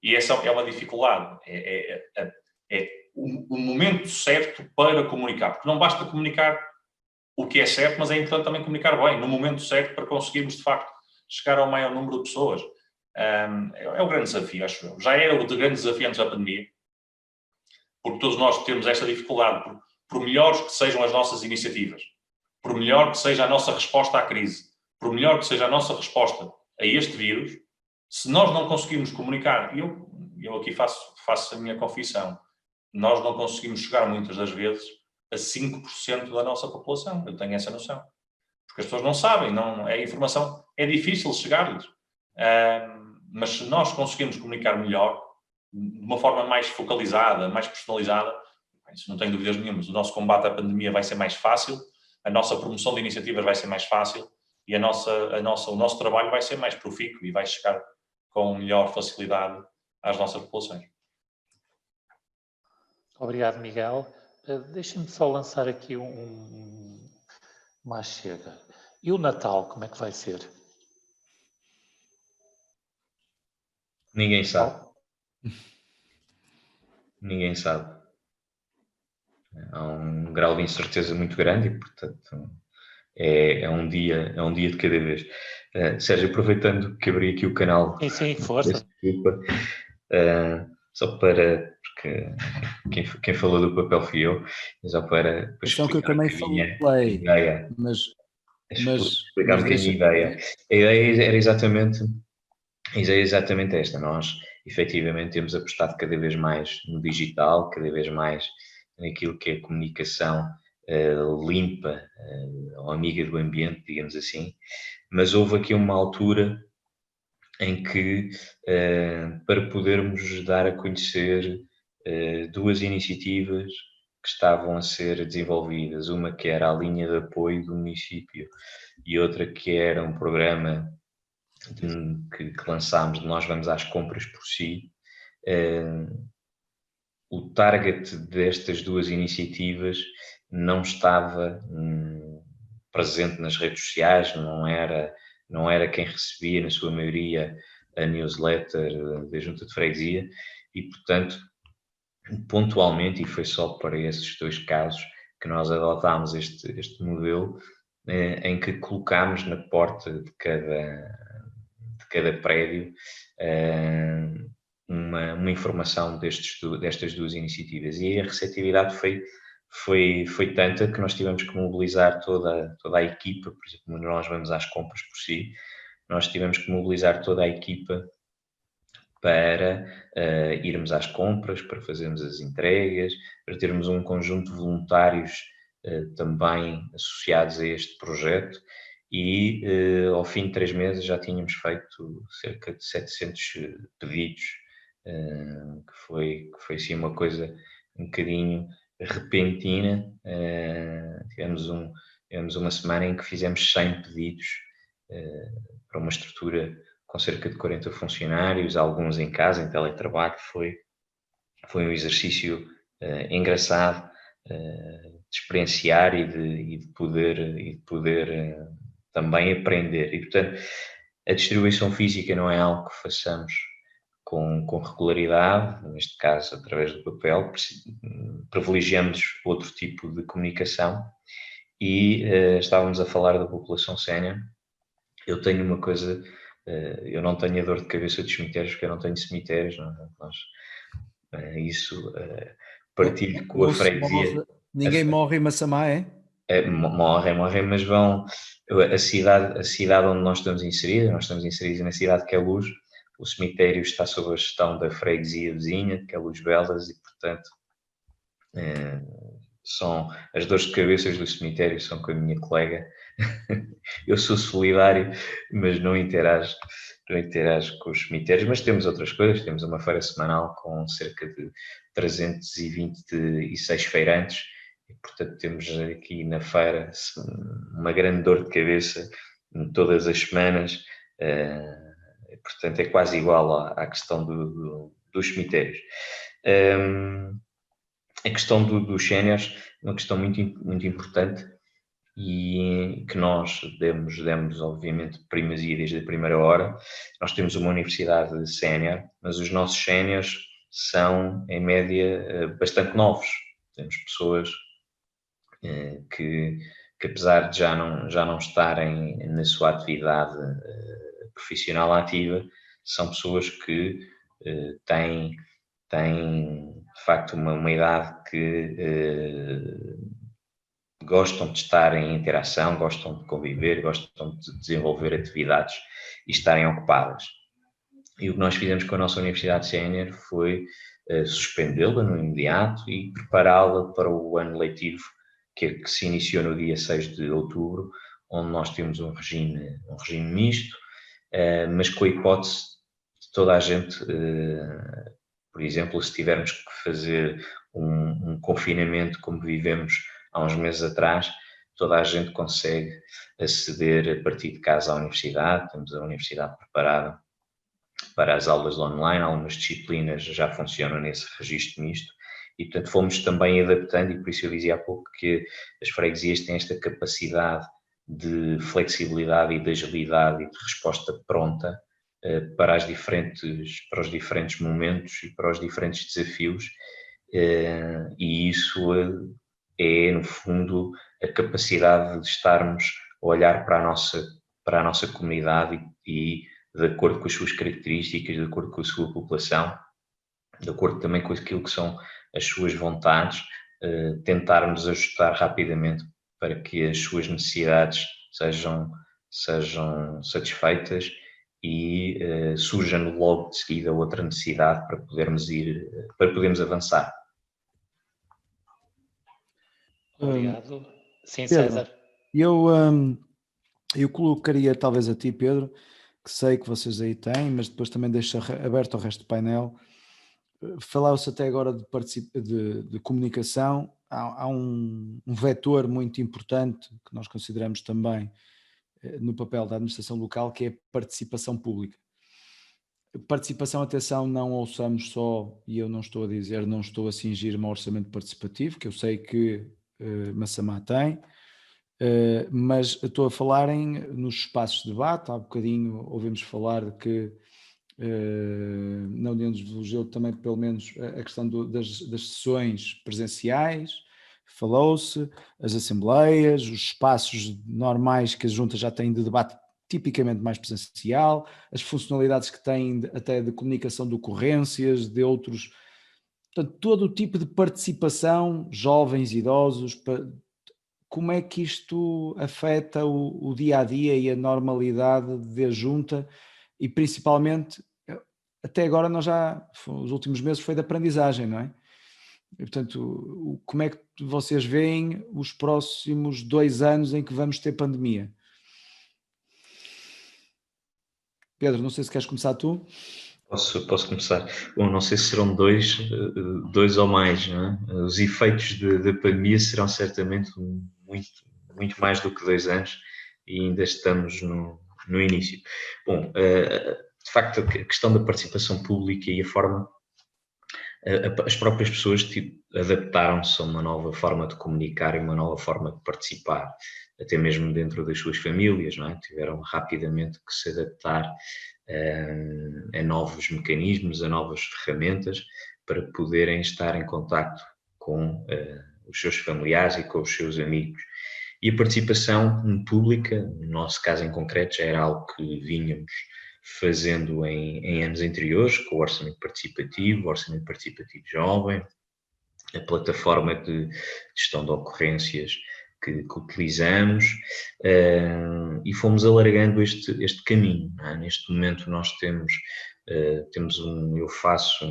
E essa é uma dificuldade. É o momento certo para comunicar. Porque não basta comunicar o que é certo, mas é importante também comunicar bem, no momento certo, para conseguirmos, de facto, chegar ao maior número de pessoas. É o grande desafio, acho eu. Já era o grande desafio antes da pandemia, porque todos nós temos esta dificuldade, por melhores que sejam as nossas iniciativas, por melhor que seja a nossa resposta à crise, por melhor que seja a nossa resposta a este vírus, se nós não conseguirmos comunicar, e eu aqui faço a minha confissão, nós não conseguimos chegar muitas das vezes a 5% da nossa população. Eu tenho essa noção. Porque as pessoas não sabem, a informação é difícil chegar-lhes. Mas se nós conseguirmos comunicar melhor, de uma forma mais focalizada, mais personalizada, isso não tenho dúvidas nenhumas. O nosso combate à pandemia vai ser mais fácil, a nossa promoção de iniciativas vai ser mais fácil e o nosso trabalho vai ser mais profícuo e vai chegar com melhor facilidade às nossas populações. Obrigado, Miguel. Deixem-me só lançar aqui uma chega. E o Natal, como é que vai ser? Ninguém sabe. Ninguém sabe. Há um grau de incerteza muito grande e, portanto, é um dia de cada vez. Sérgio, aproveitando que abri aqui o canal... Sim, força. Desculpa. Só para... Porque quem falou do papel fui eu, só para que eu também falei, ideia. Mas explicar um bocadinho a ideia. A ideia era exatamente esta. Nós, efetivamente, temos apostado cada vez mais no digital, cada vez mais naquilo que é a comunicação limpa, ou amiga do ambiente, digamos assim. Mas houve aqui uma altura em que, para podermos dar a conhecer duas iniciativas que estavam a ser desenvolvidas, uma que era a linha de apoio do município e outra que era um programa que lançámos de Nós Vamos às Compras por Si. O target destas duas iniciativas não estava presente nas redes sociais, não era quem recebia, na sua maioria, a newsletter da Junta de Freguesia e, portanto, pontualmente, e foi só para esses dois casos que nós adotámos este modelo, em que colocámos na porta de cada prédio uma informação destas duas iniciativas. E a receptividade foi tanta que nós tivemos que mobilizar toda a equipa. Por exemplo, Nós Vamos às Compras por Si, nós tivemos que mobilizar toda a equipa para irmos às compras, para fazermos as entregas, para termos um conjunto de voluntários também associados a este projeto e ao fim de 3 meses já tínhamos feito cerca de 700 pedidos, que foi assim uma coisa um bocadinho repentina. tivemos uma semana em que fizemos 100 pedidos para uma estrutura com cerca de 40 funcionários, alguns em casa, em teletrabalho. Foi um exercício engraçado de experienciar e de poder também aprender. E, portanto, a distribuição física não é algo que façamos com regularidade, neste caso através do papel, privilegiamos outro tipo de comunicação. E estávamos a falar da população sénior. Eu tenho uma coisa, eu não tenho a dor de cabeça dos cemitérios, porque eu não tenho cemitérios, isso partilho com a freguesia. Ninguém morre em Massamá, é? Morrem, mas vão. A cidade onde nós estamos inseridos na cidade que é Luz. O cemitério está sob a gestão da freguesia vizinha, que é Luz Belas, e portanto são as dores de cabeça do cemitério são com a minha colega. Eu sou solidário, mas não interajo com os cemitérios, mas temos outras coisas. Temos uma feira semanal com cerca de 326 feirantes e, portanto, temos aqui na feira uma grande dor de cabeça todas as semanas. Portanto, é quase igual à questão dos cemitérios. A questão dos séniores é uma questão muito, muito importante e que nós demos obviamente primazia desde a primeira hora. Nós temos uma universidade sénior, mas os nossos séniores são, em média, bastante novos. Temos pessoas que apesar de já não estarem na sua atividade profissional ativa, são pessoas que têm de facto uma idade que gostam de estar em interação, gostam de conviver, gostam de desenvolver atividades e estarem ocupadas. E o que nós fizemos com a nossa Universidade Sénior foi suspendê-la no imediato e prepará-la para o ano letivo que se iniciou no dia 6 de outubro, onde nós temos um regime misto, mas com a hipótese de toda a gente, por exemplo, se tivermos que fazer um confinamento como vivemos há uns meses atrás, toda a gente consegue aceder a partir de casa à universidade. Temos a universidade preparada para as aulas online, algumas disciplinas já funcionam nesse registro misto e, portanto, fomos também adaptando, e por isso eu dizia há pouco que as freguesias têm esta capacidade de flexibilidade e de agilidade e de resposta pronta para os diferentes momentos e para os diferentes desafios, e isso é, no fundo, a capacidade de estarmos a olhar para a nossa comunidade e de acordo com as suas características, de acordo com a sua população, de acordo também com aquilo que são as suas vontades, tentarmos ajustar rapidamente para que as suas necessidades sejam satisfeitas e surja logo de seguida outra necessidade para podermos avançar. Obrigado. Sim, Pedro, César. Eu colocaria talvez a ti, Pedro, que sei que vocês aí têm, mas depois também deixo aberto ao resto do painel. Falou-se até agora de comunicação. Há um vetor muito importante que nós consideramos também no papel da administração local, que é a participação pública. Participação, atenção, não ouçamos só, e eu não estou a cingir-me ao orçamento participativo, que eu sei que Massamá tem, mas estou a falar nos espaços de debate. Há bocadinho ouvimos falar de que na União dos Velogelos também, pelo menos, a questão das sessões presenciais, falou-se, as assembleias, os espaços normais que as juntas já têm de debate tipicamente mais presencial, as funcionalidades que têm até de comunicação de ocorrências, de outros, portanto, todo o tipo de participação, jovens, idosos. Como é que isto afeta o dia-a-dia e a normalidade da junta e principalmente, até agora os últimos meses foi de aprendizagem, não é? E, portanto, como é que vocês veem os próximos 2 anos em que vamos ter pandemia? Pedro, não sei se queres começar tu. Posso começar. Bom, não sei se serão dois ou mais, não é? Os efeitos da pandemia serão certamente muito mais do que 2 anos e ainda estamos no início. Bom, de facto, a questão da participação pública e a forma, as próprias pessoas adaptaram-se a uma nova forma de comunicar e uma nova forma de participar, até mesmo dentro das suas famílias, não é? Tiveram rapidamente que se adaptar a novos mecanismos, a novas ferramentas para poderem estar em contacto com os seus familiares e com os seus amigos. E a participação pública, no nosso caso em concreto, já era algo que vínhamos fazendo em anos anteriores, com o Orçamento Participativo Jovem, a plataforma de gestão de ocorrências que utilizamos, e fomos alargando este caminho. Não é? Neste momento nós temos eu faço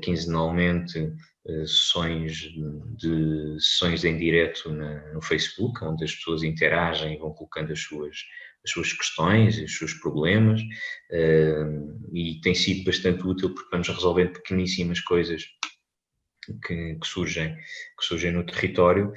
quinzenalmente sessões em direto no Facebook, onde as pessoas interagem e vão colocando as suas questões e os seus problemas, e tem sido bastante útil porque vamos resolvendo pequeníssimas coisas que surgem no território,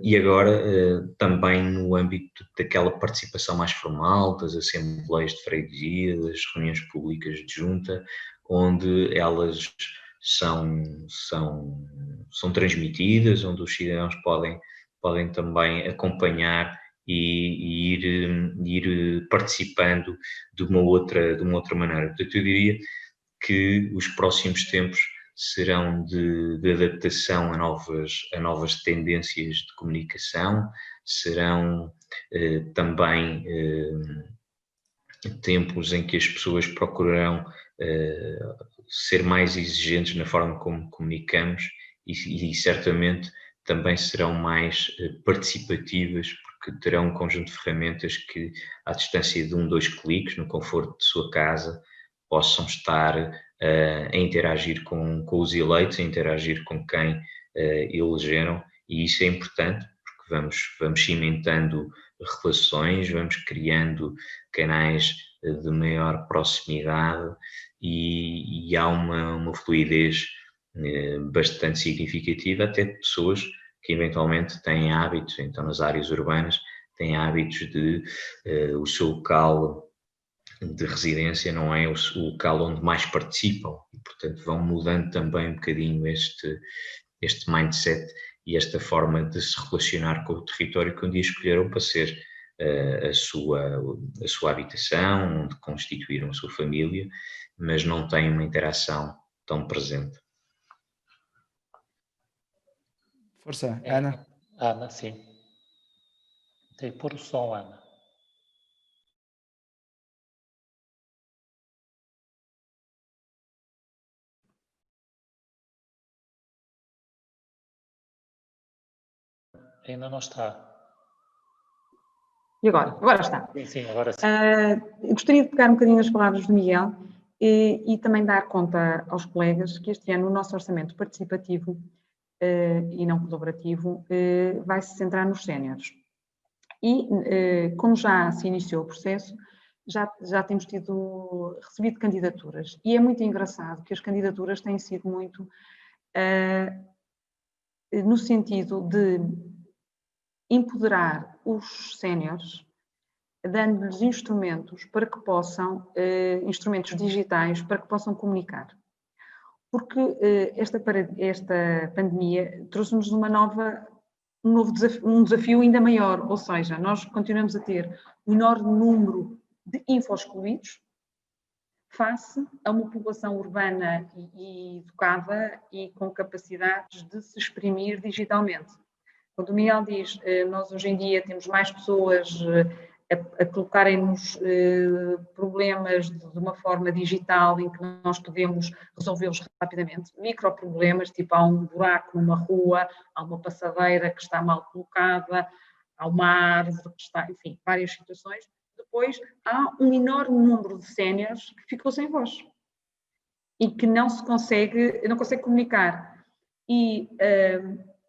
e agora também no âmbito daquela participação mais formal, das assembleias de freguesia, das reuniões públicas de junta, onde elas são transmitidas, onde os cidadãos podem também acompanhar e ir participando de uma outra maneira. Portanto, eu diria que os próximos tempos serão de adaptação a novas tendências de comunicação, serão também tempos em que as pessoas procurarão ser mais exigentes na forma como comunicamos e certamente também serão mais participativas, porque terão um conjunto de ferramentas que, à distância de 2 cliques, no conforto de sua casa, possam estar a interagir com os eleitos, a interagir com quem elegeram, e isso é importante porque vamos cimentando relações, vamos criando canais de maior proximidade e há uma fluidez bastante significativa, até de pessoas que eventualmente têm hábitos, então nas áreas urbanas, têm hábitos de o seu local de residência não é o local onde mais participam e, portanto, vão mudando também um bocadinho este mindset e esta forma de se relacionar com o território que um dia escolheram para ser a sua habitação, onde constituíram a sua família, mas não têm uma interação tão presente. Força, Ana. Ana, sim. Tem que pôr o som, Ana. Ainda não está. E agora? Agora está. Sim, agora sim. Gostaria de pegar um bocadinho nas palavras do Miguel e também dar conta aos colegas que este ano o nosso orçamento participativo e não colaborativo vai se centrar nos séniores. E como já se iniciou o processo, já temos recebido candidaturas. E é muito engraçado que as candidaturas têm sido muito no sentido de empoderar os séniores, dando-lhes instrumentos para que possam, instrumentos digitais para que possam comunicar. Porque esta pandemia trouxe-nos um desafio ainda maior, ou seja, nós continuamos a ter um enorme número de infoexcluídos face a uma população urbana e educada e com capacidades de se exprimir digitalmente. Quando o Miguel diz, nós hoje em dia temos mais pessoas a colocarem-nos problemas de uma forma digital em que nós podemos resolvê-los rapidamente. Microproblemas, tipo há um buraco numa rua, há uma passadeira que está mal colocada, há uma árvore que está, enfim, várias situações. Depois há um enorme número de séniores que ficou sem voz e que não consegue comunicar. E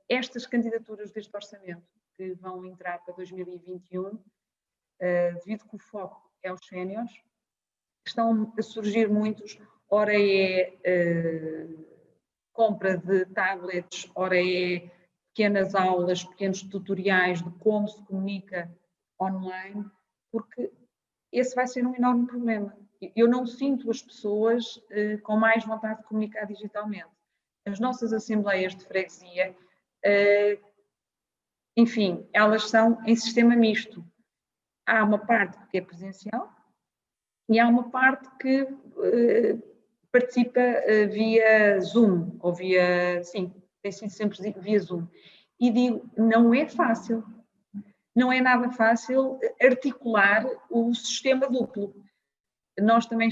estas candidaturas deste orçamento que vão entrar para 2021, devido que o foco é os séniores, estão a surgir muitos, ora é compra de tablets, ora é pequenas aulas, pequenos tutoriais de como se comunica online, porque esse vai ser um enorme problema. Eu não sinto as pessoas com mais vontade de comunicar digitalmente. As nossas assembleias de freguesia, enfim, elas são em sistema misto. Há uma parte que é presencial e há uma parte que participa via Zoom, ou via, sim, tem sido sempre via Zoom. E digo, não é fácil. Não é nada fácil articular o sistema duplo. Nós também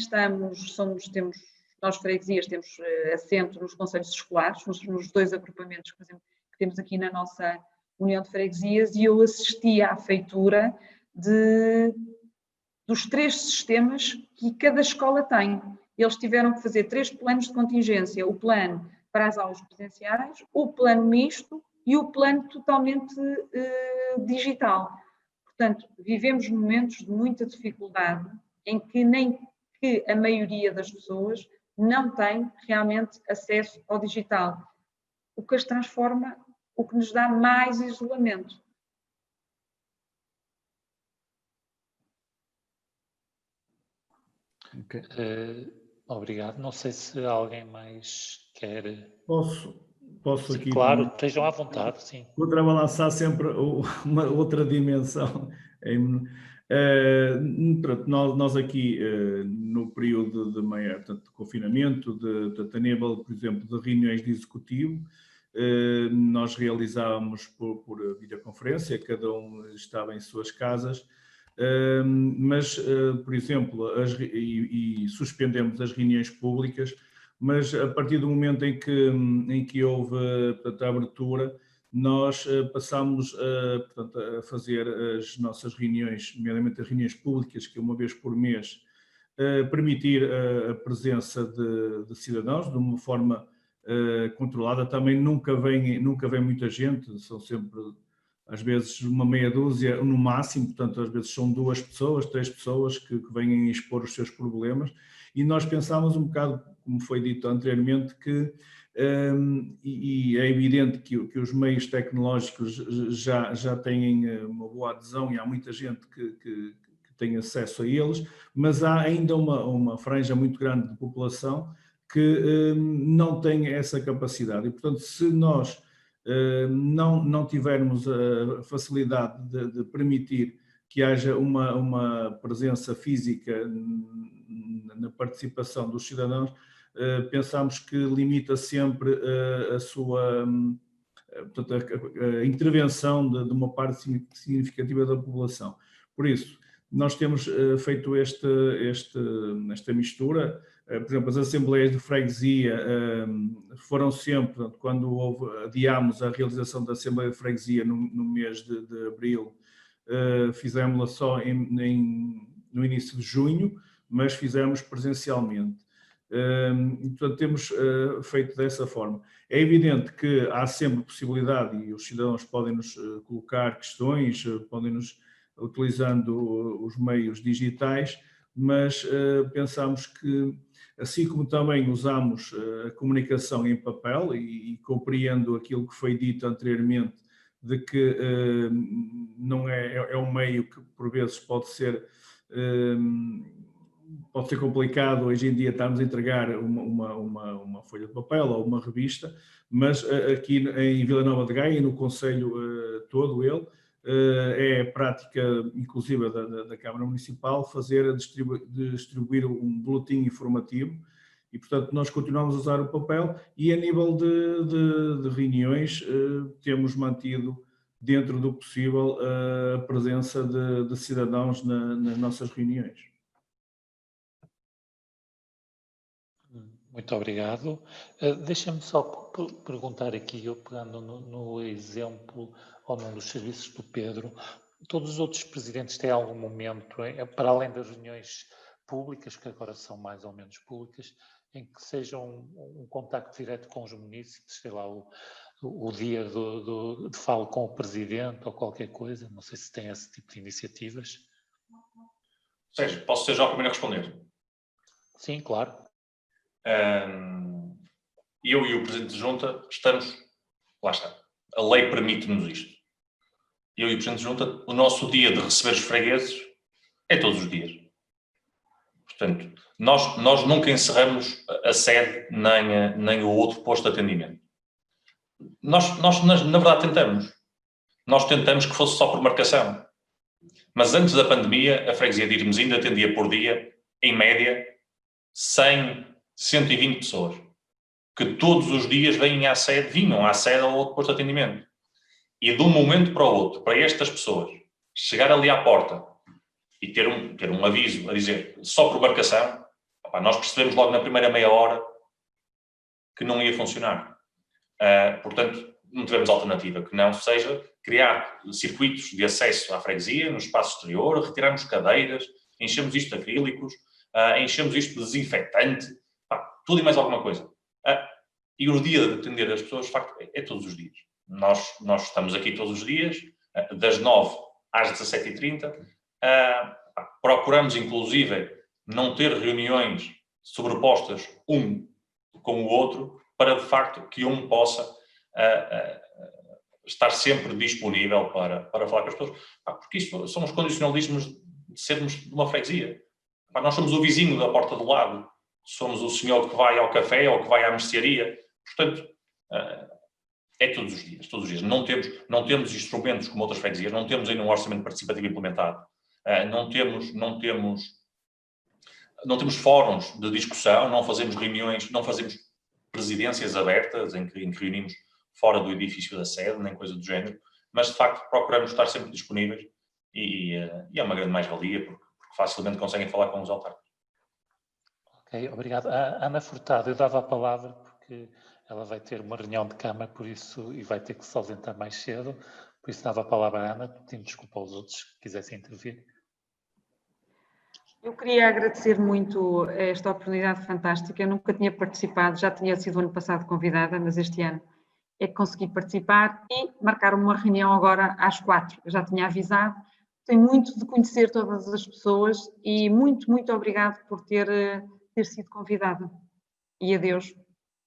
nós freguesias temos assento nos conselhos escolares, nos 2 agrupamentos que temos aqui na nossa União de Freguesias, e eu assisti à feitura dos 3 sistemas que cada escola tem. Eles tiveram que fazer 3 planos de contingência, o plano para as aulas presenciais, o plano misto e o plano totalmente digital. Portanto, vivemos momentos de muita dificuldade em que nem que a maioria das pessoas não tem realmente acesso ao digital, o que as transforma, o que nos dá mais isolamento. Okay. Obrigado. Não sei se alguém mais quer... Posso sim, aqui... claro, estejam à vontade, sim. Vou lançar sempre uma outra dimensão. Nós aqui, no período de maior de confinamento, a nível, por exemplo, de reuniões de executivo, nós realizávamos por videoconferência, cada um estava em suas casas, mas, por exemplo, e suspendemos as reuniões públicas, mas a partir do momento em que houve, portanto, a abertura, nós passámos portanto, a fazer as nossas reuniões, nomeadamente as reuniões públicas, que uma vez por mês permitir a presença de cidadãos de uma forma controlada. Também nunca vem muita gente, são sempre, às vezes, uma meia dúzia no máximo, portanto, às vezes são 2 pessoas, 3 pessoas que vêm expor os seus problemas, e nós pensámos um bocado, como foi dito anteriormente, que e é evidente que os meios tecnológicos já têm uma boa adesão e há muita gente que tem acesso a eles, mas há ainda uma franja muito grande de população que não tem essa capacidade. E, portanto, se nós não tivermos a facilidade de permitir que haja uma presença física na participação dos cidadãos, pensamos que limita sempre a sua portanto, a intervenção de uma parte significativa da população. Por isso, nós temos feito esta mistura. Por exemplo, as assembleias de freguesia foram sempre, portanto, quando adiámos a realização da Assembleia de Freguesia no mês de abril, fizemos-la só no início de junho, mas fizemos presencialmente. E, portanto, temos feito dessa forma. É evidente que há sempre possibilidade, e os cidadãos podem-nos colocar questões, podem-nos utilizando os meios digitais, mas pensamos que, assim como também usamos a comunicação em papel, e compreendo aquilo que foi dito anteriormente, de que não é um meio que por vezes pode ser complicado hoje em dia estarmos a entregar uma folha de papel ou uma revista, mas aqui em Vila Nova de Gaia, no concelho todo ele, é prática inclusive da Câmara Municipal distribuir um boletim informativo, e portanto nós continuamos a usar o papel, e a nível de reuniões temos mantido dentro do possível a presença de cidadãos nas nossas reuniões. Muito obrigado. Deixa-me só perguntar aqui, eu pegando no exemplo ou num dos serviços do Pedro, todos os outros presidentes têm algum momento, para além das reuniões públicas, que agora são mais ou menos públicas, em que seja um contacto direto com os munícipes, sei lá, o dia de falo com o presidente ou qualquer coisa? Não sei se tem esse tipo de iniciativas. Sérgio, posso ser já o primeiro a responder? Sim, claro. Eu e o Presidente de Junta estamos, lá está, a lei permite-nos isto. Eu e o Presidente de Junta, o nosso dia de receber os fregueses é todos os dias. Portanto, nós nunca encerramos a sede nem o outro posto de atendimento. Nós na verdade, tentamos. Nós tentamos que fosse só por marcação. Mas antes da pandemia, a freguesia de Irmes ainda atendia por dia, em média, 100, 120 pessoas. Que todos os dias vinham à sede ou outro posto de atendimento. E de um momento para o outro, para estas pessoas, chegar ali à porta e ter um aviso a dizer só por marcação, nós percebemos logo na primeira meia hora que não ia funcionar. Portanto, não tivemos alternativa que não seja criar circuitos de acesso à freguesia no espaço exterior, retirarmos cadeiras, enchemos isto de acrílicos, enchemos isto de desinfetante, tudo e mais alguma coisa. E o dia de atender as pessoas, de facto, é todos os dias. Nós estamos aqui todos os dias, das 9 às 17h30. Procuramos, inclusive, não ter reuniões sobrepostas um com o outro, para, de facto, que um possa estar sempre disponível para falar com as pessoas. Porque isto são os condicionalismos de sermos de uma freguesia. Nós somos o vizinho da porta do lado, somos o senhor que vai ao café ou que vai à mercearia. Portanto, é todos os dias. Não temos instrumentos como outras freguesias, não temos ainda um orçamento participativo implementado, não temos fóruns de discussão, não fazemos reuniões, não fazemos presidências abertas em que reunimos fora do edifício da sede, nem coisa do género, mas de facto procuramos estar sempre disponíveis e é uma grande mais-valia porque facilmente conseguem falar com os autárquicos. Ok, obrigado. A Ana Furtado, eu dava a palavra porque ela vai ter uma reunião de Câmara, por isso, e vai ter que se ausentar mais cedo, por isso dava a palavra à Ana, pedindo desculpa aos outros que quisessem intervir. Eu queria agradecer muito esta oportunidade fantástica. Eu nunca tinha participado, já tinha sido ano passado convidada, mas este ano é que consegui participar e marcar uma reunião agora às 4. Eu já tinha avisado. Tenho muito de conhecer todas as pessoas e muito, muito obrigado por ter sido convidada. E adeus.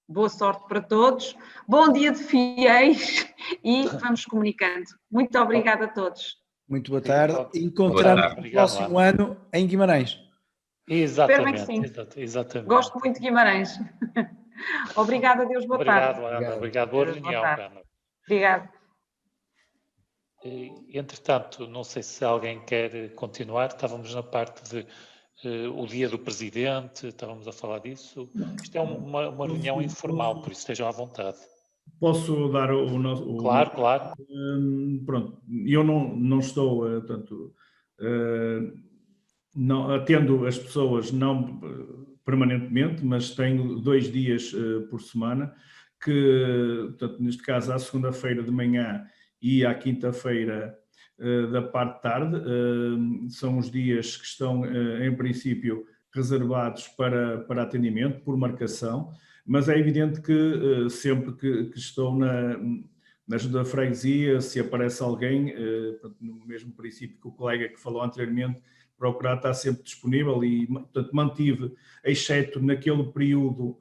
Boa sorte para todos. Bom dia de fiéis e vamos comunicando. Muito obrigada a todos. Muito boa tarde. Encontramos no próximo ano em Guimarães. Exatamente. Gosto muito de Guimarães. Obrigada, Deus, boa tarde. Obrigado, Ana. Obrigado. Boa reunião, Ana. Obrigada. Entretanto, não sei se alguém quer continuar. Estávamos na parte de o dia do Presidente, estávamos a falar disso. Isto é uma reunião informal, por isso estejam à vontade. Posso dar o nosso... Claro. Pronto, eu não estou, portanto, não atendo as pessoas não permanentemente, mas tenho 2 dias por semana, que, portanto, neste caso, à segunda-feira de manhã e à quinta-feira da parte de tarde, são os dias que estão, em princípio, reservados para atendimento, por marcação, mas é evidente que sempre que estou na junta da freguesia, se aparece alguém, no mesmo princípio que o colega que falou anteriormente, procurar estar sempre disponível e, portanto, mantive, exceto naquele período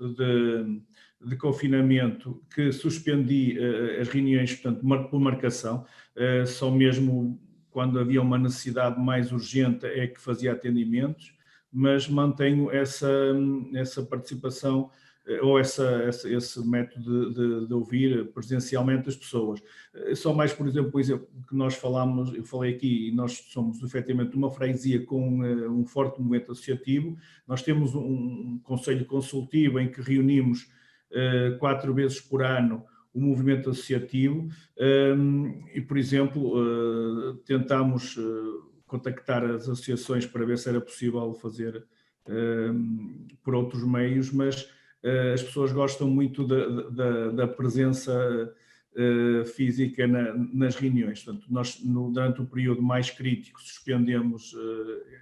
de confinamento que suspendi as reuniões, portanto, por marcação, só mesmo quando havia uma necessidade mais urgente é que fazia atendimentos, mas mantenho essa participação ou esse método de ouvir presencialmente as pessoas. Só mais, por exemplo, o exemplo que nós falámos, eu falei aqui, e nós somos efetivamente uma freguesia com um forte movimento associativo. Nós temos um conselho consultivo em que reunimos 4 vezes por ano o movimento associativo e, por exemplo, tentámos contactar as associações para ver se era possível fazer por outros meios, mas as pessoas gostam muito da presença física nas reuniões. Portanto, nós, durante o período mais crítico, suspendemos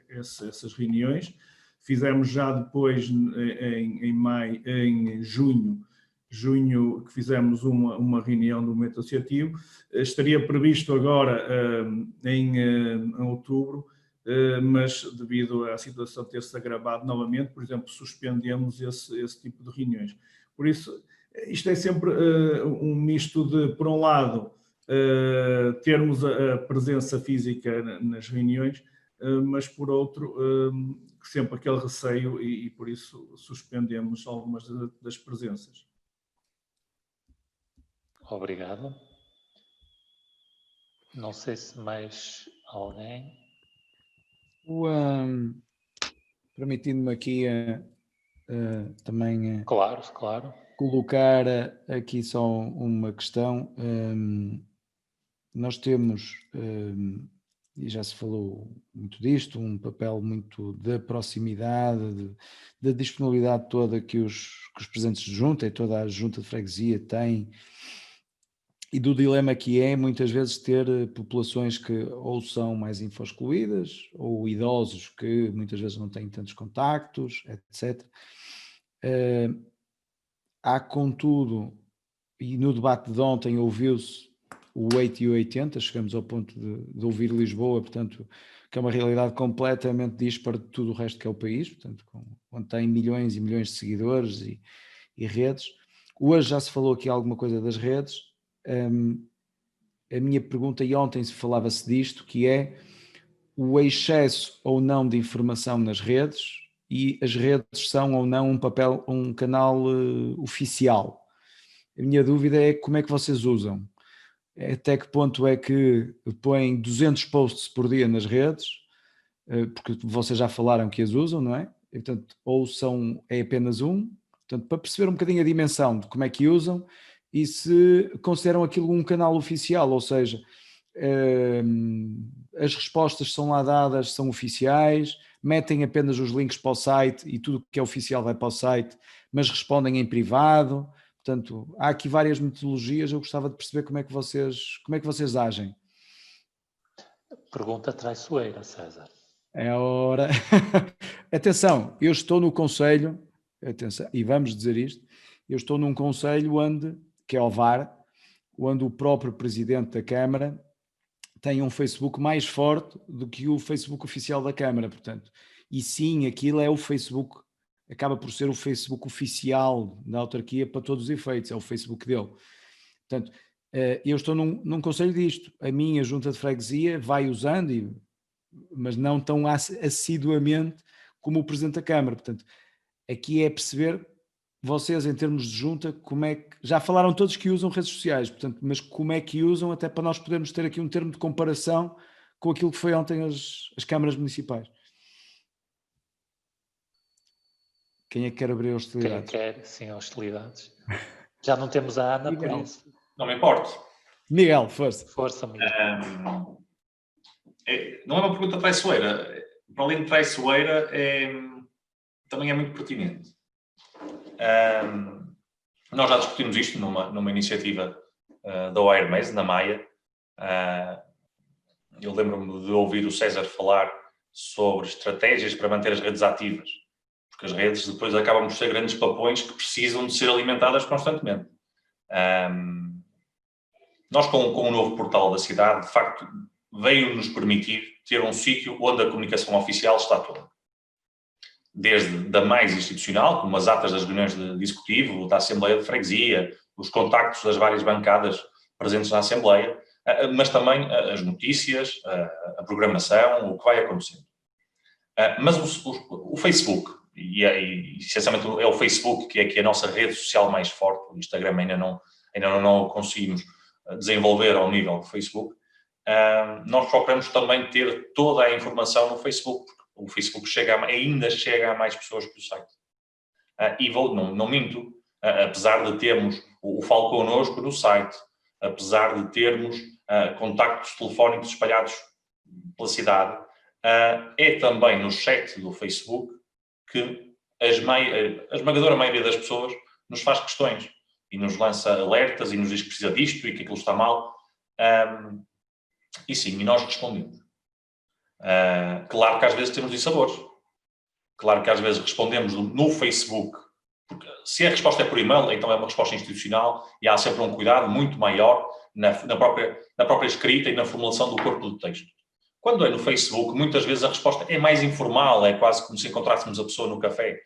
essas reuniões. Fizemos já depois, em junho, que fizemos uma reunião do movimento associativo. Estaria previsto agora, em outubro, mas devido à situação ter-se agravado novamente, por exemplo, suspendemos esse tipo de reuniões. Por isso, Isto é sempre um misto de, por um lado, termos a presença física nas reuniões, mas por outro, sempre aquele receio e por isso suspendemos algumas das presenças. Obrigado. Não sei se mais alguém. Permitindo-me aqui também Claro, claro. colocar aqui só uma questão. Nós temos, e já se falou muito disto, um papel muito da proximidade, da disponibilidade toda que os presidentes de junta e toda a junta de freguesia têm, e do dilema que é muitas vezes ter populações que ou são mais info-excluídas, ou idosos que muitas vezes não têm tantos contactos, etc. Há contudo, e no debate de ontem ouviu-se o 8 e o 80, chegamos ao ponto de ouvir Lisboa, portanto, que é uma realidade completamente dispara de tudo o resto que é o país, portanto, onde tem milhões e milhões de seguidores e redes. Hoje já se falou aqui alguma coisa das redes. A minha pergunta, e ontem se falava-se disto, que é o excesso ou não de informação nas redes, e as redes são ou não um canal oficial. A minha dúvida é como é que vocês usam. Até que ponto é que põem 200 posts por dia nas redes, porque vocês já falaram que as usam, não é? E, portanto, ou é apenas um, portanto, para perceber um bocadinho a dimensão de como é que usam e se consideram aquilo um canal oficial, ou seja, as respostas são lá dadas, são oficiais, metem apenas os links para o site e tudo que é oficial vai para o site, mas respondem em privado. Portanto, há aqui várias metodologias, eu gostava de perceber como é que vocês agem. Pergunta traiçoeira, César. É a hora. Atenção, eu estou no conselho, atenção, e vamos dizer isto, eu estou num conselho que é o VAR, onde o próprio presidente da Câmara tem um Facebook mais forte do que o Facebook oficial da Câmara, portanto. E sim, aquilo é o Facebook, acaba por ser o Facebook oficial da autarquia para todos os efeitos, é o Facebook dele. Portanto, eu estou num conselho disto, a minha junta de freguesia vai usando, mas não tão assiduamente como o Presidente da Câmara. Portanto, aqui é perceber, vocês em termos de junta, como é que, já falaram todos que usam redes sociais, portanto, mas como é que usam, até para nós podermos ter aqui um termo de comparação com aquilo que foi ontem as câmaras municipais. Quem é que quer abrir a hostilidade? Quem quer, sim, hostilidades. Já não temos a Ana, Miguel. por isso. Não me importo. Miguel, força. Força, Miguel. Não é uma pergunta traiçoeira. Para além de traiçoeira, também é muito pertinente. Nós já discutimos isto numa iniciativa da OARMES, na Maia. Eu lembro-me de ouvir o César falar sobre estratégias para manter as redes ativas, porque as redes depois acabam por ser grandes papões que precisam de ser alimentadas constantemente. Nós, com o novo portal da cidade, de facto, veio-nos permitir ter um sítio onde a comunicação oficial está toda. Desde da mais institucional, como as atas das reuniões de executivo, da Assembleia de Freguesia, os contactos das várias bancadas presentes na Assembleia, mas também as notícias, a programação, o que vai acontecendo. Mas o Facebook, e essencialmente é o Facebook que é aqui a nossa rede social mais forte, o Instagram ainda não conseguimos desenvolver ao nível do Facebook, nós procuramos também ter toda a informação no Facebook, porque o Facebook ainda chega a mais pessoas que o site. E não minto, apesar de termos o Fale Connosco no site, apesar de termos contactos telefónicos espalhados pela cidade, é também no chat do Facebook que a esmagadora maioria das pessoas nos faz questões e nos lança alertas e nos diz que precisa disto e que aquilo está mal. E sim, e nós respondemos. Claro que às vezes temos dissabores. Claro que às vezes respondemos no Facebook, porque se a resposta é por e-mail, então é uma resposta institucional e há sempre um cuidado muito maior na própria escrita e na formulação do corpo do texto. Quando é no Facebook, muitas vezes a resposta é mais informal, é quase como se encontrássemos a pessoa no café.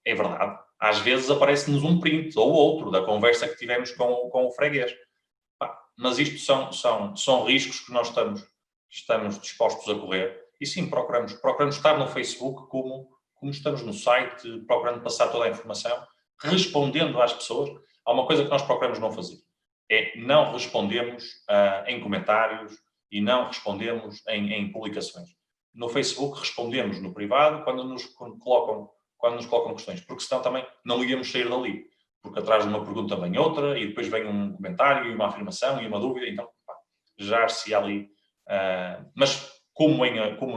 É verdade, às vezes aparece-nos um print ou outro da conversa que tivemos com o freguês. Mas isto são riscos que nós estamos dispostos a correr. E sim, procuramos estar no Facebook como estamos no site, procurando passar toda a informação, respondendo às pessoas. Há uma coisa que nós procuramos não fazer. Não respondemos em comentários e não respondemos em publicações. No Facebook respondemos no privado quando nos colocam questões, porque senão também não íamos sair dali. Porque atrás de uma pergunta vem outra e depois vem um comentário e uma afirmação e uma dúvida, então já se ali. Mas como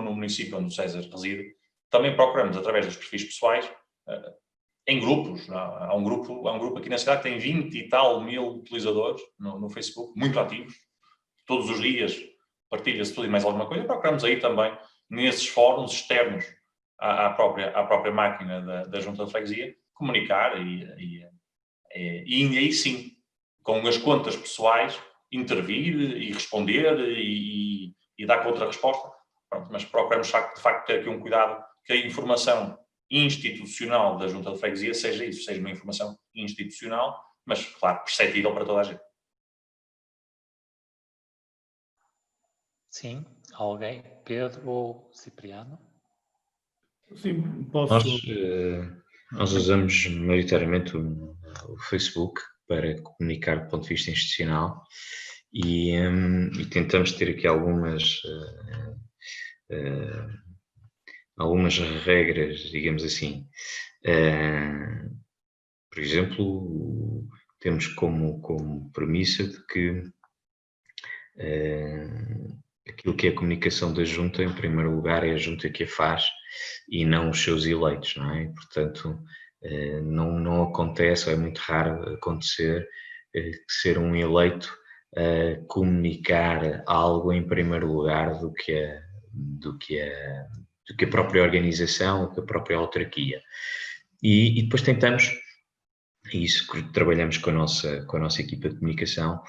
no município onde o César reside, também procuramos, através dos perfis pessoais, em grupos. Há um grupo aqui na cidade que tem 20 e tal mil utilizadores no Facebook, muito ativos. Todos os dias partilha-se tudo e mais alguma coisa. Procuramos aí também, nesses fóruns externos à própria máquina da Junta de Freguesia, comunicar e aí sim, com as contas pessoais, intervir e responder e dar contra-resposta. Pronto, mas procuramos, de facto, ter aqui um cuidado que a informação institucional da Junta de Freguesia seja isso, seja uma informação institucional, mas, claro, perceptível para toda a gente. Sim, alguém? Pedro ou Cipriano? Sim, posso... Nós usamos maioritariamente o Facebook para comunicar do ponto de vista institucional e tentamos ter aqui algumas regras, digamos assim. Por exemplo, temos como premissa de que aquilo que é a comunicação da Junta, em primeiro lugar, é a Junta que a faz e não os seus eleitos, não é? Portanto, não acontece, ou é muito raro acontecer, ser um eleito a comunicar algo em primeiro lugar do que a própria organização, do que a própria autarquia. E depois tentamos, e isso que trabalhamos com a nossa equipa de comunicação,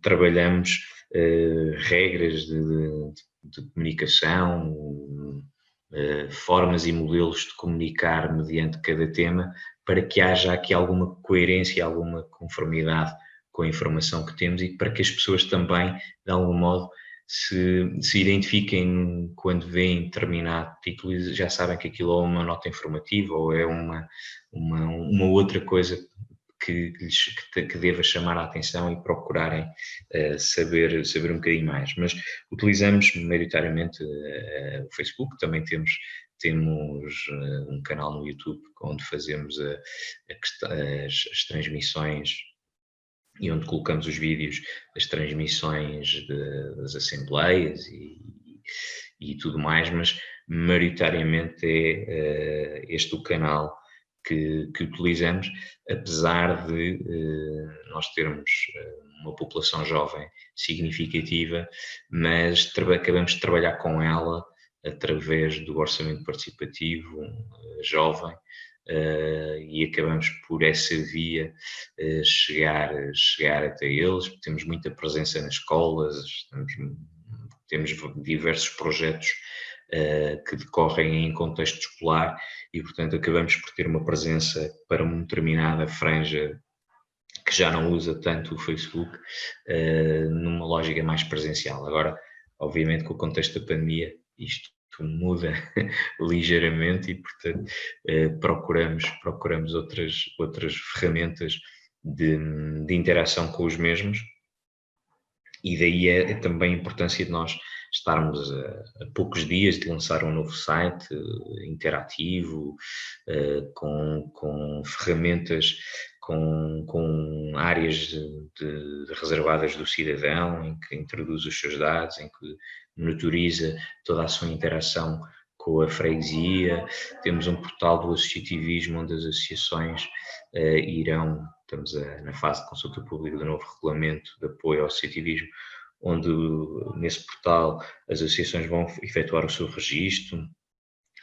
trabalhamos regras de comunicação, formas e modelos de comunicar mediante cada tema, para que haja aqui alguma coerência, alguma conformidade com a informação que temos e para que as pessoas também, de algum modo, se identifiquem quando veem determinado título e já sabem que aquilo é uma nota informativa ou é uma outra coisa que deva chamar a atenção e procurarem saber um bocadinho mais. Mas utilizamos maioritariamente o Facebook, também temos um canal no YouTube onde fazemos as transmissões e onde colocamos os vídeos, as transmissões das assembleias e tudo mais, mas maioritariamente é este o canal que utilizamos, apesar de nós termos uma população jovem significativa, mas acabamos de trabalhar com ela através do orçamento participativo jovem, e acabamos por essa via chegar até eles. Temos muita presença nas escolas, temos diversos projetos que decorrem em contexto escolar e, portanto, acabamos por ter uma presença para uma determinada franja que já não usa tanto o Facebook, numa lógica mais presencial. Agora, obviamente, com o contexto da pandemia, isto muda ligeiramente e, portanto, procuramos outras ferramentas de interação com os mesmos, e daí é também a importância de nós estarmos a poucos dias de lançar um novo site interativo, com ferramentas, com áreas reservadas do cidadão, em que introduz os seus dados, em que monitoriza toda a sua interação com a freguesia. Temos um portal do associativismo onde as associações estamos na fase de consulta pública do novo regulamento de apoio ao associativismo, onde nesse portal as associações vão efetuar o seu registro,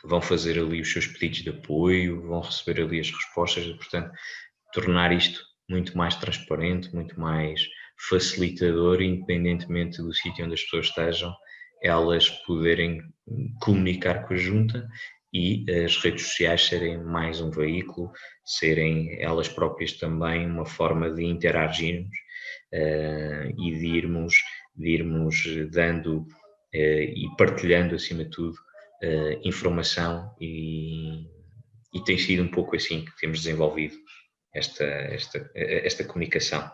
vão fazer ali os seus pedidos de apoio, vão receber ali as respostas, portanto, tornar isto muito mais transparente, muito mais facilitador, independentemente do sítio onde as pessoas estejam, elas poderem comunicar com a Junta e as redes sociais serem mais um veículo, serem elas próprias também uma forma de interagirmos e de irmos dando e partilhando, acima de tudo, informação e tem sido um pouco assim que temos desenvolvido esta comunicação.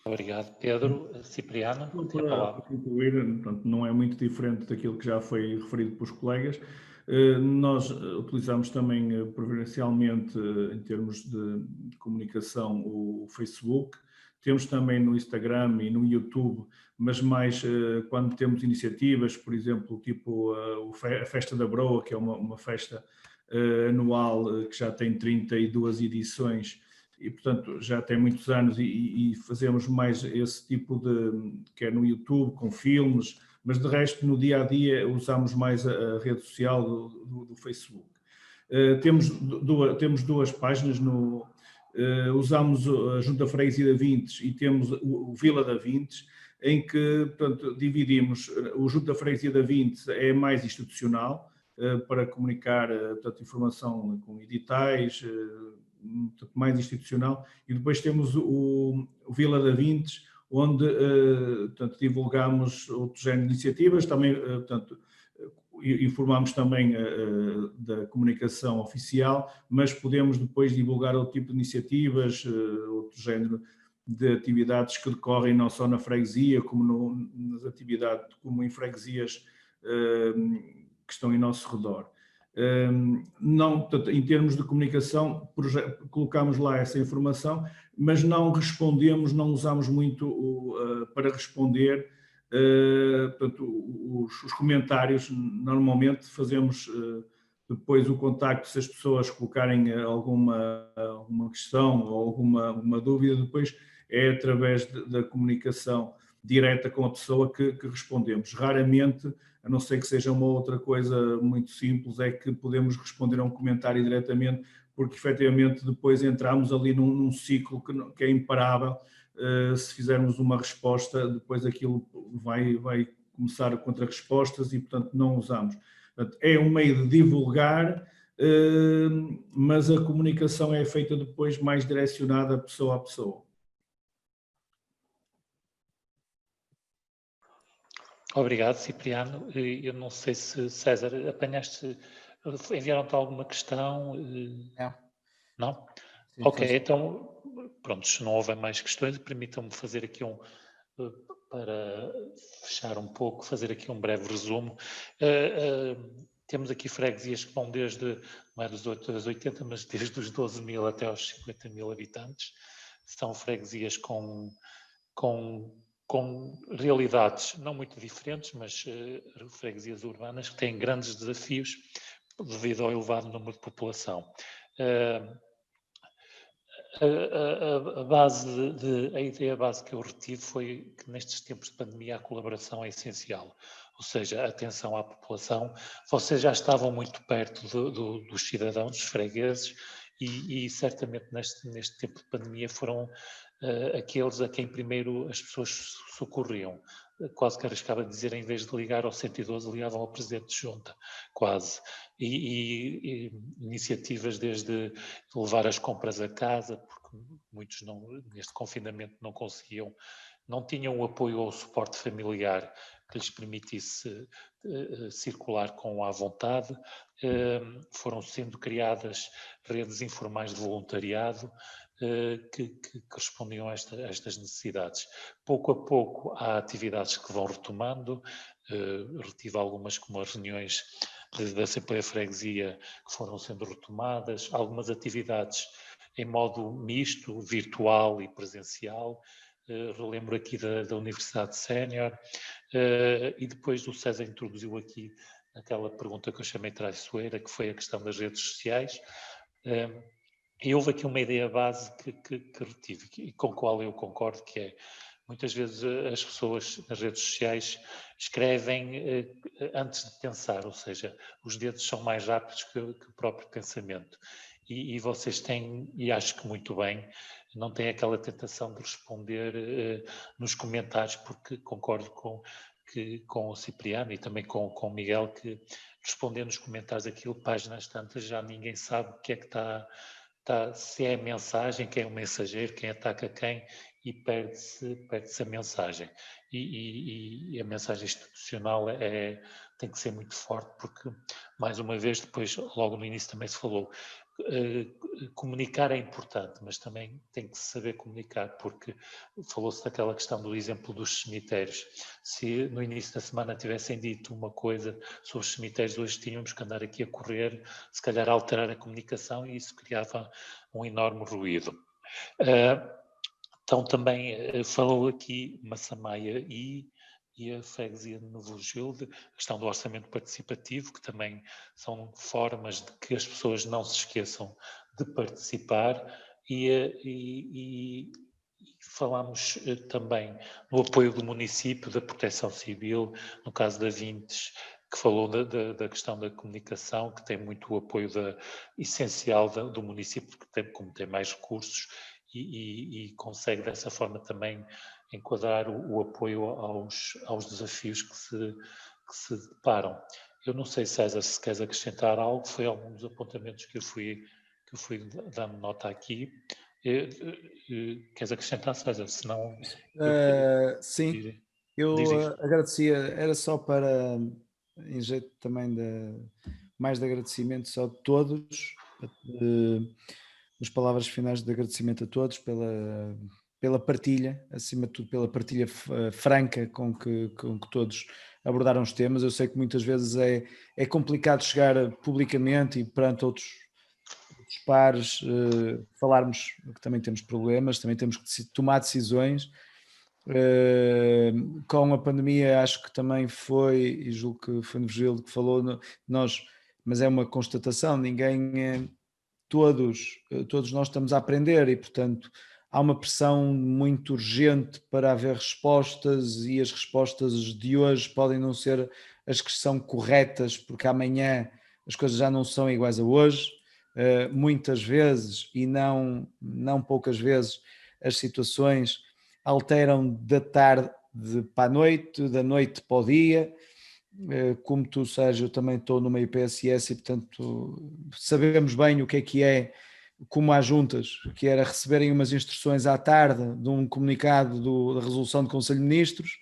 Obrigado, Pedro. Cipriano, tem a Para palavra. concluir, portanto, não é muito diferente daquilo que já foi referido pelos colegas. Nós utilizamos também preferencialmente, em termos de comunicação, o Facebook. Temos também no Instagram e no YouTube, mas mais quando temos iniciativas, por exemplo, tipo a Festa da Broa, que é uma festa anual que já tem 32 edições, e portanto já tem muitos anos e fazemos mais esse tipo de, que é no YouTube, com filmes, mas de resto no dia a dia usamos mais a rede social do Facebook. Temos duas páginas, usamos a Junta Freguesia da Vintes e temos o Vila da Vintes, em que, portanto, dividimos. O Junta Freguesia da Vintes é mais institucional, para comunicar, portanto, informação com editais, mais institucional, e depois temos o Vila da Vintes, onde portanto, divulgamos outros géneros de iniciativas, também portanto, informamos também da comunicação oficial, mas podemos depois divulgar outro tipo de iniciativas, outro género de atividades que decorrem não só na freguesia, como nas atividades, como em freguesias que estão em nosso redor. Não, portanto, em termos de comunicação, colocamos lá essa informação, mas não respondemos, não usamos muito para responder, portanto, os comentários. Normalmente fazemos depois o contacto, se as pessoas colocarem alguma questão ou alguma dúvida, depois é através da comunicação direta com a pessoa que respondemos. Raramente, a não ser que seja uma outra coisa muito simples, é que podemos responder a um comentário diretamente, porque efetivamente depois entramos ali num ciclo que é imparável. Se fizermos uma resposta, depois aquilo vai começar contra respostas e, portanto, não usamos. Portanto, é um meio de divulgar, mas a comunicação é feita depois mais direcionada pessoa a pessoa. Obrigado, Cipriano. Eu não sei se, César, apanhaste, enviaram-te alguma questão? Não. Não? Sim, ok, então, pronto, se não houver mais questões, permitam-me fazer aqui para fechar um pouco, fazer aqui um breve resumo. Temos aqui freguesias que vão desde, não é dos 8 aos 80, mas desde os 12 mil até aos 50 mil habitantes. São freguesias com realidades não muito diferentes, mas freguesias urbanas que têm grandes desafios devido ao elevado número de população. A ideia base que eu retive foi que nestes tempos de pandemia a colaboração é essencial, ou seja, a atenção à população. Vocês já estavam muito perto dos cidadãos, dos fregueses, e certamente neste tempo de pandemia foram aqueles a quem primeiro as pessoas socorriam. Quase que arriscava dizer, em vez de ligar ao 112, ligavam ao Presidente de Junta, quase. E iniciativas desde levar as compras a casa, porque muitos neste confinamento não tinham o apoio ou o suporte familiar que lhes permitisse circular à vontade. Foram sendo criadas redes informais de voluntariado que respondiam a estas necessidades. Pouco a pouco há atividades que vão retomando, retive algumas como as reuniões da Assembleia Freguesia que foram sendo retomadas, algumas atividades em modo misto, virtual e presencial. Relembro aqui da Universidade Sénior, e depois o César introduziu aqui aquela pergunta que eu chamei traiçoeira, que foi a questão das redes sociais. E houve aqui uma ideia base que retive e com a qual eu concordo, que é, muitas vezes as pessoas nas redes sociais escrevem antes de pensar, ou seja, os dedos são mais rápidos que o próprio pensamento. E vocês têm, e acho que muito bem, não têm aquela tentação de responder nos comentários, porque concordo com o Cipriano e também com o Miguel, que responder nos comentários aquilo, páginas tantas, já ninguém sabe o que é que está, se é a mensagem, quem é o mensageiro, quem ataca quem, e perde-se a mensagem. E a mensagem institucional tem que ser muito forte, porque, mais uma vez, depois, logo no início também se falou, comunicar é importante, mas também tem que saber comunicar, porque falou-se daquela questão do exemplo dos cemitérios. Se no início da semana tivessem dito uma coisa sobre os cemitérios, hoje tínhamos que andar aqui a correr, se calhar a alterar a comunicação, e isso criava um enorme ruído. Então também falou aqui Massamaia e a freguesia de Novo Gilde, a questão do orçamento participativo, que também são formas de que as pessoas não se esqueçam de participar, e falámos também no apoio do município, da proteção civil, no caso da Vintes, que falou da questão da comunicação, que tem muito o apoio essencial do município, porque como tem mais recursos, e consegue dessa forma também enquadrar o apoio aos desafios que se deparam. Eu não sei, César, se queres acrescentar algo, foi algum dos apontamentos que eu fui dando nota aqui. Queres acrescentar, César? Se não... Sim, eu agradecia, era só para, em jeito também mais de agradecimento só de todos, as palavras finais de agradecimento a todos pela partilha, acima de tudo pela partilha franca com que todos abordaram os temas. Eu sei que muitas vezes é complicado chegar publicamente e perante outros pares, falarmos que também temos problemas, também temos que tomar decisões. Com a pandemia acho que também foi, e julgo que foi no Virgílio que falou, mas é uma constatação, todos nós estamos a aprender e, portanto, há uma pressão muito urgente para haver respostas, e as respostas de hoje podem não ser as que são corretas, porque amanhã as coisas já não são iguais a hoje. Muitas vezes, e não poucas vezes, as situações alteram da tarde para a noite, da noite para o dia. Como tu, Sérgio, eu também estou numa IPSS e, portanto, sabemos bem o que é, como há juntas, que era receberem umas instruções à tarde de um comunicado da resolução do Conselho de Ministros,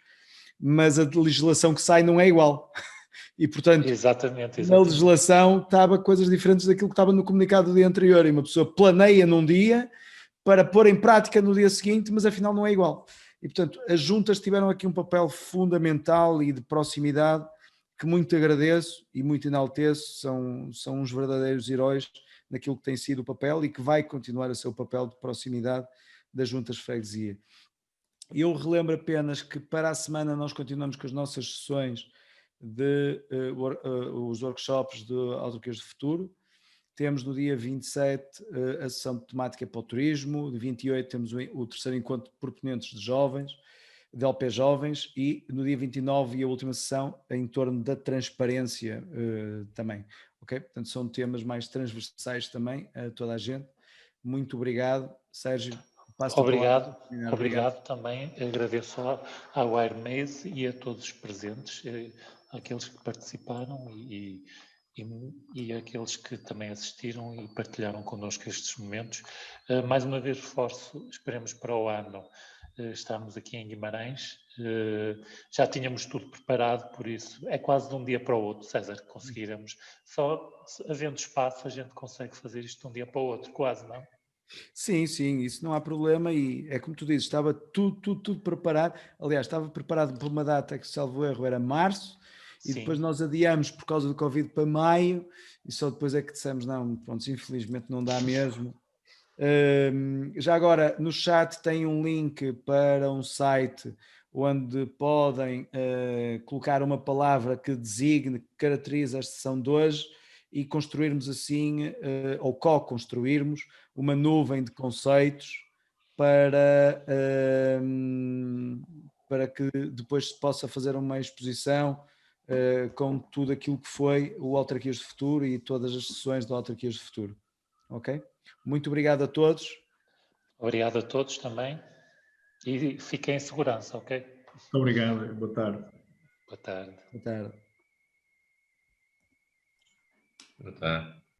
mas a legislação que sai não é igual. E, portanto, exatamente. na legislação estava coisas diferentes daquilo que estava no comunicado do dia anterior, e uma pessoa planeia num dia para pôr em prática no dia seguinte, mas afinal não é igual. E, portanto, as juntas tiveram aqui um papel fundamental e de proximidade que muito agradeço e muito enalteço, são uns verdadeiros heróis naquilo que tem sido o papel e que vai continuar a ser o papel de proximidade das juntas de freguesia. Eu relembro apenas que para a semana nós continuamos com as nossas sessões os workshops de autarquias do futuro. Temos no dia 27 a sessão de temática para o turismo, de 28 temos o terceiro encontro de proponentes de jovens, de LP Jovens, e no dia 29 e a última sessão em torno da transparência também. Ok? Portanto, são temas mais transversais também a toda a gente. Muito obrigado, Sérgio. Obrigado também. Agradeço à WireMaze e a todos os presentes, àqueles que participaram e aqueles que também assistiram e partilharam connosco estes momentos. Mais uma vez reforço, esperemos para o ano estarmos aqui em Guimarães. Já tínhamos tudo preparado, por isso é quase de um dia para o outro, César, que conseguiremos. Só havendo espaço a gente consegue fazer isto de um dia para o outro, quase, não? Sim, isso não há problema, e é como tu dizes, estava tudo preparado. Aliás, estava preparado por uma data que, salvo erro, era março. Sim. E depois nós adiamos por causa do Covid para maio, e só depois é que dissemos, não, pronto, infelizmente não dá mesmo. Já agora, no chat tem um link para um site onde podem colocar uma palavra que designe, que caracteriza a sessão de hoje, e construirmos assim, ou co-construirmos, uma nuvem de conceitos para que depois se possa fazer uma exposição com tudo aquilo que foi o Autarquias do Futuro e todas as sessões do Autarquias do Futuro. Ok? Muito obrigado a todos. Obrigado a todos também. E fiquem em segurança, ok? Muito obrigado. Boa tarde. Boa tarde. Boa tarde. Boa tarde.